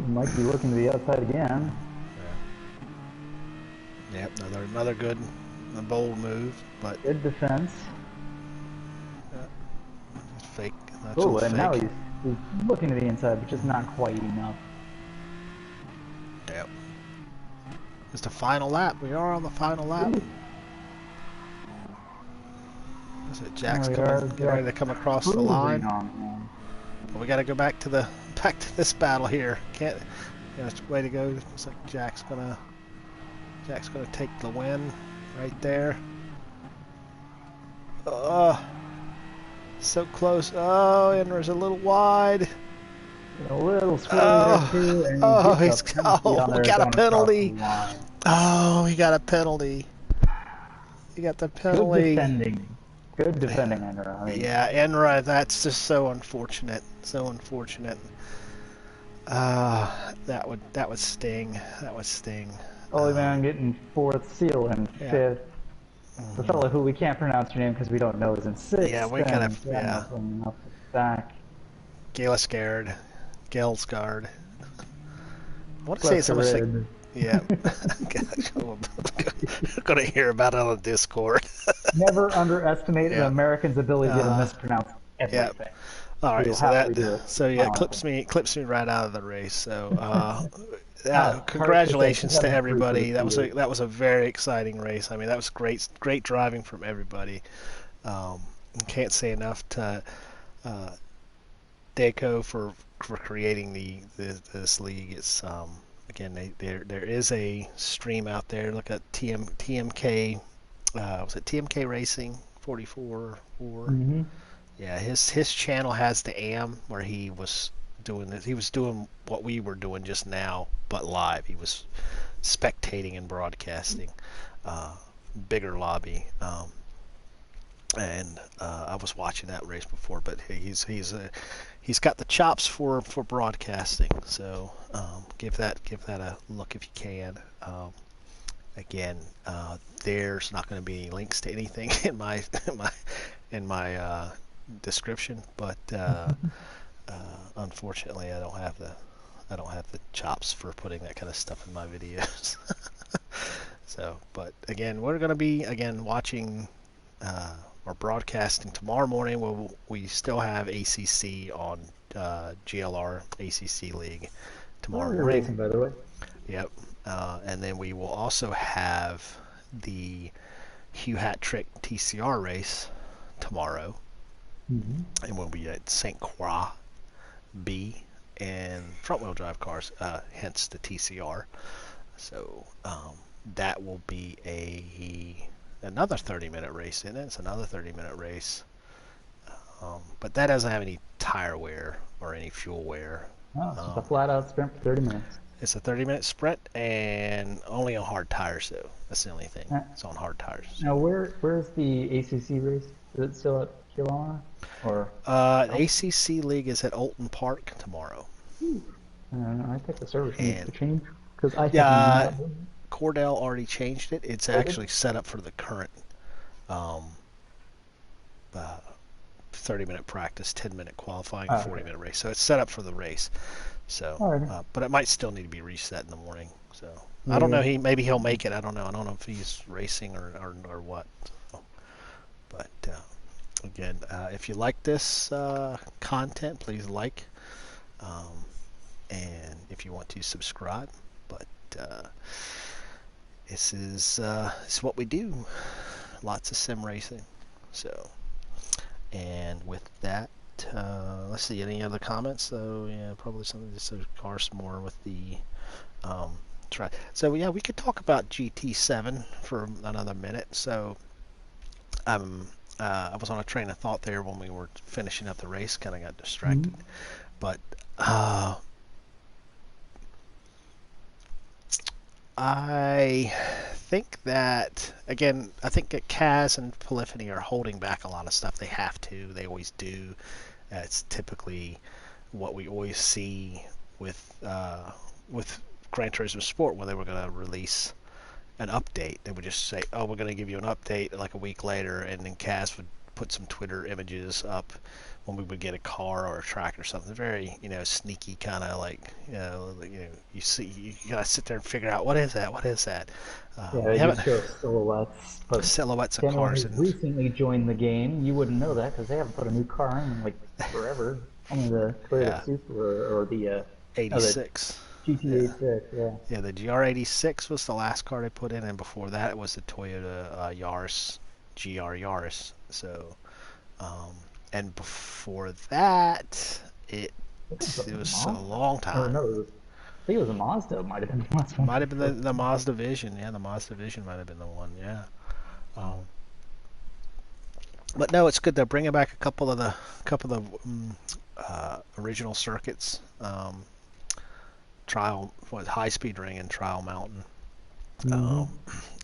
[SPEAKER 2] might be looking to the outside again.
[SPEAKER 1] Yeah. Yep, another good, bold move, but
[SPEAKER 2] good defense.
[SPEAKER 1] Fake.
[SPEAKER 2] Oh, and now he's looking to the inside, but just not quite enough.
[SPEAKER 1] Yep. It's the final lap. We are on the final lap. Is it Jack's getting ready to come across the line? Well, we got to go back to this battle here. Can't. Way to go. Looks like Jack's gonna take the win right there. So close. Oh, Enra's a little wide.
[SPEAKER 2] A little squirrely there too. And
[SPEAKER 1] we got a penalty. Oh, he got a penalty. He got the penalty.
[SPEAKER 2] Good defending, Enra. I mean,
[SPEAKER 1] yeah, Enra. That's just so unfortunate. So unfortunate. That would sting. That would sting.
[SPEAKER 2] Holy man getting 4th, Seal in 5th. The fellow who we can't pronounce your name because we don't know is in 6th.
[SPEAKER 1] Yeah, we gotta.
[SPEAKER 2] Up back.
[SPEAKER 1] Gelsgard. I want to say it's almost like Yeah. Gosh, I'm gonna hear about it on Discord.
[SPEAKER 2] Never underestimate the
[SPEAKER 1] Yeah.
[SPEAKER 2] Americans' ability to
[SPEAKER 1] Uh,
[SPEAKER 2] mispronounce
[SPEAKER 1] yeah.
[SPEAKER 2] everything.
[SPEAKER 1] All
[SPEAKER 2] So
[SPEAKER 1] right.
[SPEAKER 2] you'll
[SPEAKER 1] So
[SPEAKER 2] have to
[SPEAKER 1] that.
[SPEAKER 2] redo it
[SPEAKER 1] So yeah,
[SPEAKER 2] violently.
[SPEAKER 1] clips me right out of the race. So
[SPEAKER 2] Hard to say
[SPEAKER 1] congratulations
[SPEAKER 2] because
[SPEAKER 1] to
[SPEAKER 2] I've been through for
[SPEAKER 1] everybody.
[SPEAKER 2] 2 years.
[SPEAKER 1] That was a very exciting race. I mean, that was great driving from everybody. Um, can't say enough to uh, Deco for creating this league. It's again there is a stream out there. Look at TMK. Was it TMK Racing 44 4?
[SPEAKER 2] Mm-hmm.
[SPEAKER 1] Yeah, his channel has the AM where he was doing this. He was doing what we were doing just now, but live. He was spectating and broadcasting. Uh, Bigger lobby. And I was watching that race before, but he's got the chops for broadcasting. So give that a look if you can. Again, there's not going to be any links to anything in my in my description, but unfortunately, I don't have the chops for putting that kind of stuff in my videos. So, but again, we're going to be again watching or broadcasting tomorrow morning. We still have ACC on GLR ACC League tomorrow
[SPEAKER 2] Oh, you're
[SPEAKER 1] morning.
[SPEAKER 2] racing, by the way.
[SPEAKER 1] Yep. And then we will also have the Hugh Hat Trick TCR race tomorrow,
[SPEAKER 2] Mm-hmm.
[SPEAKER 1] and we'll be at St. Croix B and front wheel drive cars, hence the TCR. So that will be another 30-minute race in it. It's another 30-minute race, but that doesn't have any tire wear or any fuel wear.
[SPEAKER 2] Oh, it's just a flat-out sprint for 30 minutes.
[SPEAKER 1] It's a 30-minute sprint and only on hard tires, though. That's the only thing.
[SPEAKER 2] Uh,
[SPEAKER 1] It's on hard tires.
[SPEAKER 2] Now, where's the ACC race? Is it still at GLR or? No?
[SPEAKER 1] ACC League is at Olton Park tomorrow.
[SPEAKER 2] I think the server needs to
[SPEAKER 1] And
[SPEAKER 2] change because I have
[SPEAKER 1] yeah,
[SPEAKER 2] not.
[SPEAKER 1] Cordell already changed it. It's actually set up for the current um, uh, 30-minute practice, 10-minute qualifying,
[SPEAKER 2] Oh,
[SPEAKER 1] 40-minute race. So it's set up for the race. So,
[SPEAKER 2] alright.
[SPEAKER 1] but it might still need to be reset in the morning. So I don't know.
[SPEAKER 2] Yeah.
[SPEAKER 1] Maybe he'll make it. I don't know. I don't know if he's racing or what. So, but again, if you like this content, please like, um, and if you want to subscribe. But this is what we do. Lots of sim racing. So, and with that, let's see. Any other comments? So yeah, probably something just to cars more with the try. So yeah, we could talk about GT7 for another minute. So I was on a train of thought there when we were finishing up the race. Kind of got distracted,
[SPEAKER 2] Mm-hmm.
[SPEAKER 1] but I think that again, I think that Kaz and Polyphony are holding back a lot of stuff. They have to. They always do. It's typically what we always see with Gran Turismo Sport when they were going to release an update. They would just say, "Oh, we're going to give you an update," like a week later, and then Kaz would put some Twitter images up when we would get a car or a track or something. Very, sneaky kind of like, you see, you gotta sit there and figure out what is that, what is that.
[SPEAKER 2] Yeah,
[SPEAKER 1] We
[SPEAKER 2] they
[SPEAKER 1] haven't
[SPEAKER 2] just show silhouettes, but
[SPEAKER 1] silhouettes of
[SPEAKER 2] anyone
[SPEAKER 1] cars
[SPEAKER 2] who's
[SPEAKER 1] and
[SPEAKER 2] recently joined the game, you wouldn't know that because they haven't put a new car in like forever. Only the Toyota
[SPEAKER 1] yeah,
[SPEAKER 2] Supra or the no, the
[SPEAKER 1] 86. Yeah.
[SPEAKER 2] GT86, yeah.
[SPEAKER 1] Yeah, the GR86 was the last car they put in, and before that it was the Toyota Yaris, GR Yaris. So, um, and before that, it
[SPEAKER 2] I think it was a
[SPEAKER 1] it was a
[SPEAKER 2] Mazda.
[SPEAKER 1] long
[SPEAKER 2] Or
[SPEAKER 1] time.
[SPEAKER 2] no, I think it was a Mazda. Might have been the last one.
[SPEAKER 1] Might have been the Mazda Vision. Yeah, the Mazda Vision might have been the one. Yeah. Um, but no, it's good. They're bringing back a couple of original circuits. Trial, High Speed Ring and Trial Mountain.
[SPEAKER 2] Mm-hmm.
[SPEAKER 1] Um,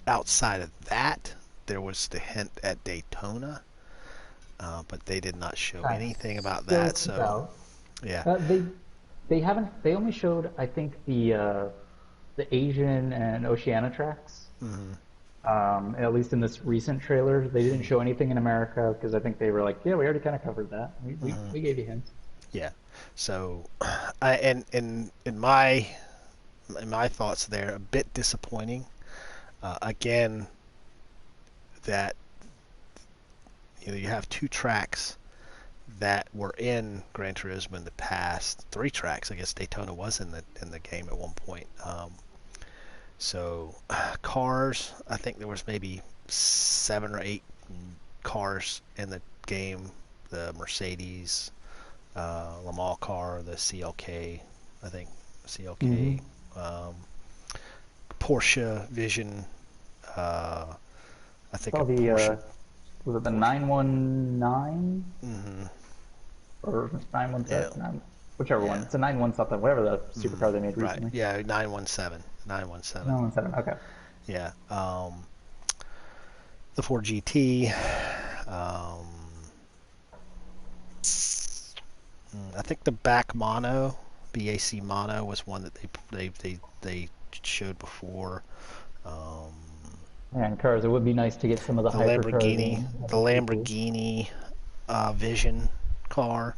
[SPEAKER 1] Outside of that, there was the hint at Daytona, but they did not show
[SPEAKER 2] I
[SPEAKER 1] anything about
[SPEAKER 2] still
[SPEAKER 1] that.
[SPEAKER 2] keep
[SPEAKER 1] So
[SPEAKER 2] out.
[SPEAKER 1] yeah.
[SPEAKER 2] They haven't. They only showed, I think, the Asian and Oceania tracks.
[SPEAKER 1] Hmm.
[SPEAKER 2] At least in this recent trailer, they didn't show anything in America because I think they were like, yeah, we already kind of covered that. We gave you hints.
[SPEAKER 1] Yeah. So, I in my my thoughts there, a bit disappointing. Again, that you have two tracks that were in Gran Turismo in the past. Three tracks, I guess Daytona was in the game at one point. So cars, I think there was maybe 7 or 8 cars in the game. The Mercedes, Le Mans car, the CLK, I think CLK,
[SPEAKER 2] Mm-hmm.
[SPEAKER 1] um, Porsche Vision, I think
[SPEAKER 2] Saw
[SPEAKER 1] a
[SPEAKER 2] the
[SPEAKER 1] Porsche.
[SPEAKER 2] was it the
[SPEAKER 1] Porsche.
[SPEAKER 2] 919
[SPEAKER 1] Hmm.
[SPEAKER 2] or
[SPEAKER 1] Yeah.
[SPEAKER 2] 917, whichever one.
[SPEAKER 1] Yeah.
[SPEAKER 2] It's a 91 something, whatever the
[SPEAKER 1] Hmm.
[SPEAKER 2] supercar they made
[SPEAKER 1] Right.
[SPEAKER 2] recently.
[SPEAKER 1] Yeah. 917. 917.
[SPEAKER 2] 917. Okay.
[SPEAKER 1] Yeah. The Ford GT. Um, I think the back mono, BAC mono, was one that they showed before. Um,
[SPEAKER 2] And cars, it would be nice to get some of the
[SPEAKER 1] the
[SPEAKER 2] hypercars
[SPEAKER 1] Lamborghini,
[SPEAKER 2] in. That'd
[SPEAKER 1] the
[SPEAKER 2] be pretty cool.
[SPEAKER 1] Lamborghini Vision car.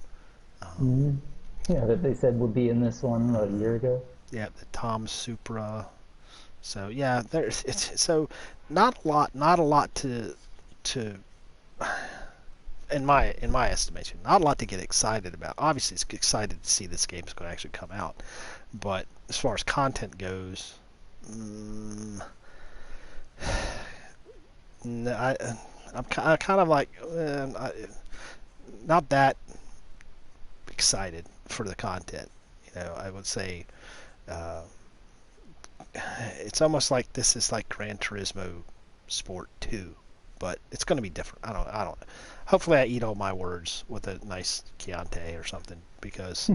[SPEAKER 1] Um,
[SPEAKER 2] Hmm. Yeah, that they said would be in this one a
[SPEAKER 1] mhm.
[SPEAKER 2] year ago.
[SPEAKER 1] Yeah, the Tom Supra. So yeah, there's it's so not a lot to in my estimation, not a lot to get excited about. Obviously, it's excited to see this game is going to actually come out, but as far as content goes, mm, I'm kind of like not that excited for the content. I would say uh, it's almost like this is like Gran Turismo Sport 2, but it's going to be different. I don't. Hopefully, I eat all my words with a nice Chianti or something because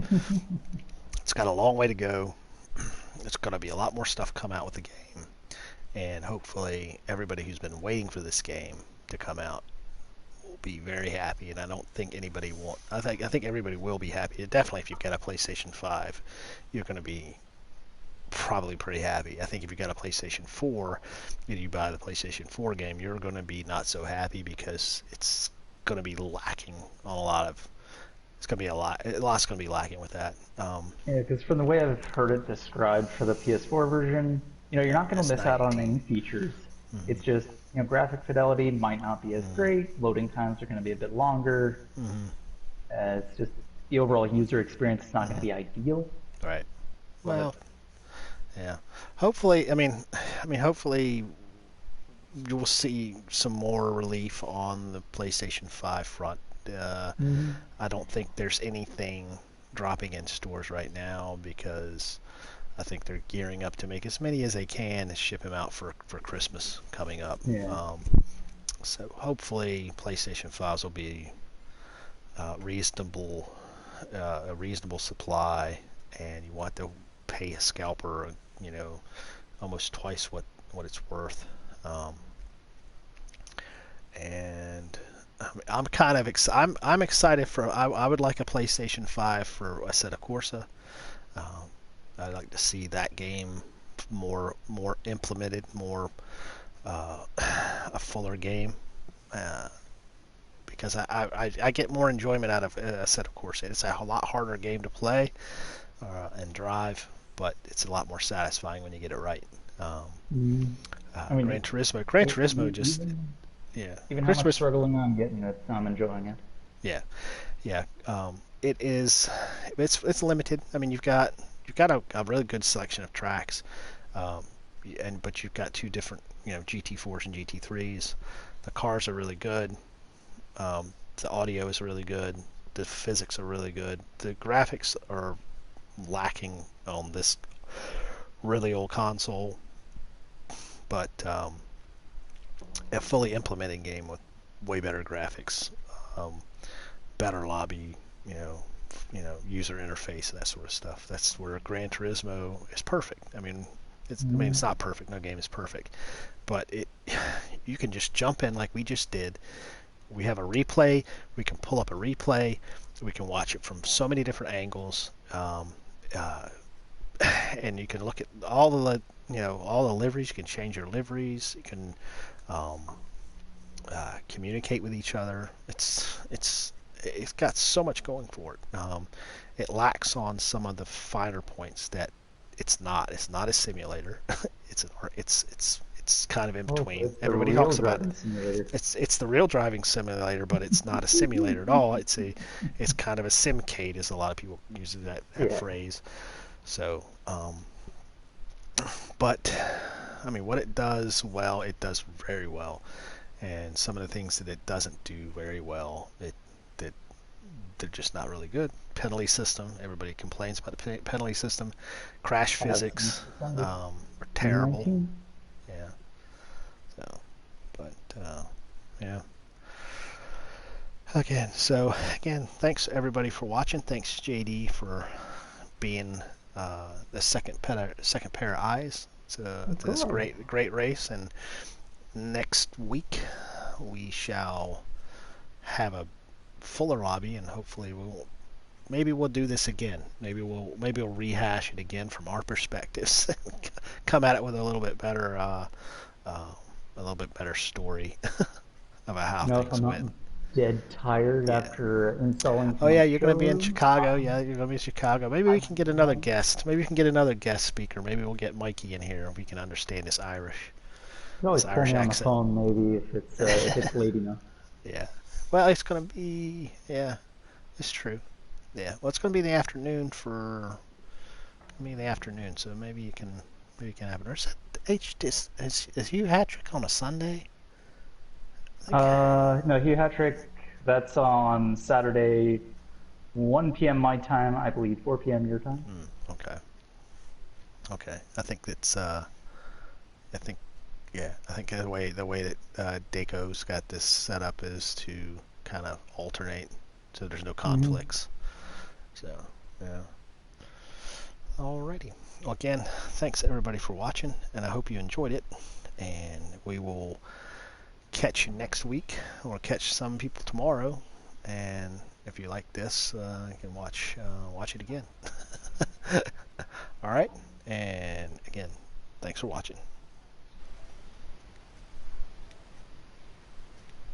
[SPEAKER 1] it's got a long way to go. It's going to be a lot more stuff come out with the game, and hopefully, everybody who's been waiting for this game to come out will be very happy. And I don't think anybody won't. I think everybody will be happy. Definitely, if you've got a PlayStation 5, you're going to be probably pretty happy. I think if you got a PlayStation 4 and you buy the PlayStation 4 game, you're going to be not so happy because it's going to be lacking on a lot of. It's going to be a lot's going to be lacking with that.
[SPEAKER 2] Yeah, because from the way I've heard it described for the PS4 version, you're
[SPEAKER 1] Yeah,
[SPEAKER 2] not going to
[SPEAKER 1] that's
[SPEAKER 2] miss out on
[SPEAKER 1] 918.
[SPEAKER 2] any features. It's
[SPEAKER 1] Mm-hmm.
[SPEAKER 2] just, graphic fidelity might not be as great. Loading times are going to be a bit longer.
[SPEAKER 1] Mm-hmm.
[SPEAKER 2] It's just the overall user experience is not going to
[SPEAKER 1] Mm-hmm.
[SPEAKER 2] be ideal.
[SPEAKER 1] Right.
[SPEAKER 2] But
[SPEAKER 1] Well, yeah. Hopefully, hopefully you'll see some more relief on the PlayStation 5 front. Uh,
[SPEAKER 2] Mhm.
[SPEAKER 1] I don't think there's anything dropping in stores right now because I think they're gearing up to make as many as they can and ship them out for Christmas coming up.
[SPEAKER 2] Yeah.
[SPEAKER 1] So hopefully PlayStation 5s will be reasonable, a reasonable supply, and you want to pay a scalper, almost twice what it's worth. Um, and I'm kind of I'm excited for I would like a PlayStation 5 for Assetto Corsa. Um, I'd like to see that game more implemented, more a fuller game, uh, because I get more enjoyment out of Assetto Corsa. It's a lot harder game to play and drive, but it's a lot more satisfying when you get it right. Um,
[SPEAKER 2] Mhm. I mean,
[SPEAKER 1] Gran Turismo just yeah,
[SPEAKER 2] even how much
[SPEAKER 1] Christmas
[SPEAKER 2] struggling I'm getting it, I'm enjoying it.
[SPEAKER 1] yeah. Yeah, it is. It's limited. I mean, you've got a really good selection of tracks, um, but you've got two different, GT4s and GT3s. The cars are really good. The audio is really good. The physics are really good. The graphics are lacking on this really old console, but a fully implemented game with way better graphics, um, better lobby, you know, user interface and that sort of stuff. That's where Gran Turismo is perfect. It's
[SPEAKER 2] Mhm.
[SPEAKER 1] not perfect. No game is perfect, but you can just jump in like we just did. We have a replay. We can pull up a replay. We can watch it from so many different angles, uh, and you can look at all the liveries. You can change your liveries. You can um, communicate with each other. It's got so much going for it. It lacks on some of the finer points that it's not. It's not a simulator. It's kind of in
[SPEAKER 2] Oh,
[SPEAKER 1] between.
[SPEAKER 2] it's the
[SPEAKER 1] Everybody
[SPEAKER 2] real
[SPEAKER 1] talks about
[SPEAKER 2] driving simulator.
[SPEAKER 1] it's the real driving simulator, but it's not a simulator at all. It's kind of a simcade, as a lot of people use that
[SPEAKER 2] Yeah.
[SPEAKER 1] phrase. So, but I mean, what it does well, it does very well, and some of the things that it doesn't do very well, that they're just not really good. Penalty system, everybody complains about the penalty system. Crash
[SPEAKER 2] As
[SPEAKER 1] physics
[SPEAKER 2] December
[SPEAKER 1] are terrible.
[SPEAKER 2] 2019.
[SPEAKER 1] Yeah. So, but yeah. Again, thanks everybody for watching. Thanks JD for being the second pair of eyes
[SPEAKER 2] Of
[SPEAKER 1] to this
[SPEAKER 2] course.
[SPEAKER 1] great race. And next week we shall have a fuller lobby, and hopefully we'll do this again. Maybe we'll rehash it again from our perspectives. Come at it with a little bit better story about how
[SPEAKER 2] You know, if
[SPEAKER 1] things
[SPEAKER 2] I'm not
[SPEAKER 1] went.
[SPEAKER 2] dead tired
[SPEAKER 1] Yeah.
[SPEAKER 2] after installing
[SPEAKER 1] Oh
[SPEAKER 2] from my
[SPEAKER 1] yeah, you're gonna be in
[SPEAKER 2] showroom,
[SPEAKER 1] Chicago. Yeah, you're gonna be in Chicago. Maybe
[SPEAKER 2] I
[SPEAKER 1] we can get another
[SPEAKER 2] might.
[SPEAKER 1] guest. Maybe we can get another guest speaker. Maybe we'll get Mikey in here. We can understand
[SPEAKER 2] You can always
[SPEAKER 1] this
[SPEAKER 2] pull
[SPEAKER 1] Irish
[SPEAKER 2] me on the
[SPEAKER 1] accent.
[SPEAKER 2] phone, maybe if it's late enough.
[SPEAKER 1] Yeah. Well, it's gonna be. Yeah, it's true. Yeah. Well, it's gonna be in the afternoon for me in the afternoon. So maybe you can have it. Or is that is Hugh Hattrick on a Sunday? I think.
[SPEAKER 2] No, Hugh Hattrick. That's on Saturday, 1 p.m. my time, I believe, 4 p.m. your time.
[SPEAKER 1] Okay. Okay. I think that's. I think. Yeah. I think the way that Daco's got this set up is to kind of alternate, so there's no
[SPEAKER 2] Mm-hmm.
[SPEAKER 1] conflicts. So yeah. Alrighty. Well, again, thanks everybody for watching, and I hope you enjoyed it. And we will catch you next week, or catch some people tomorrow. And if you like this, you can watch it again. All right. And again, thanks for watching.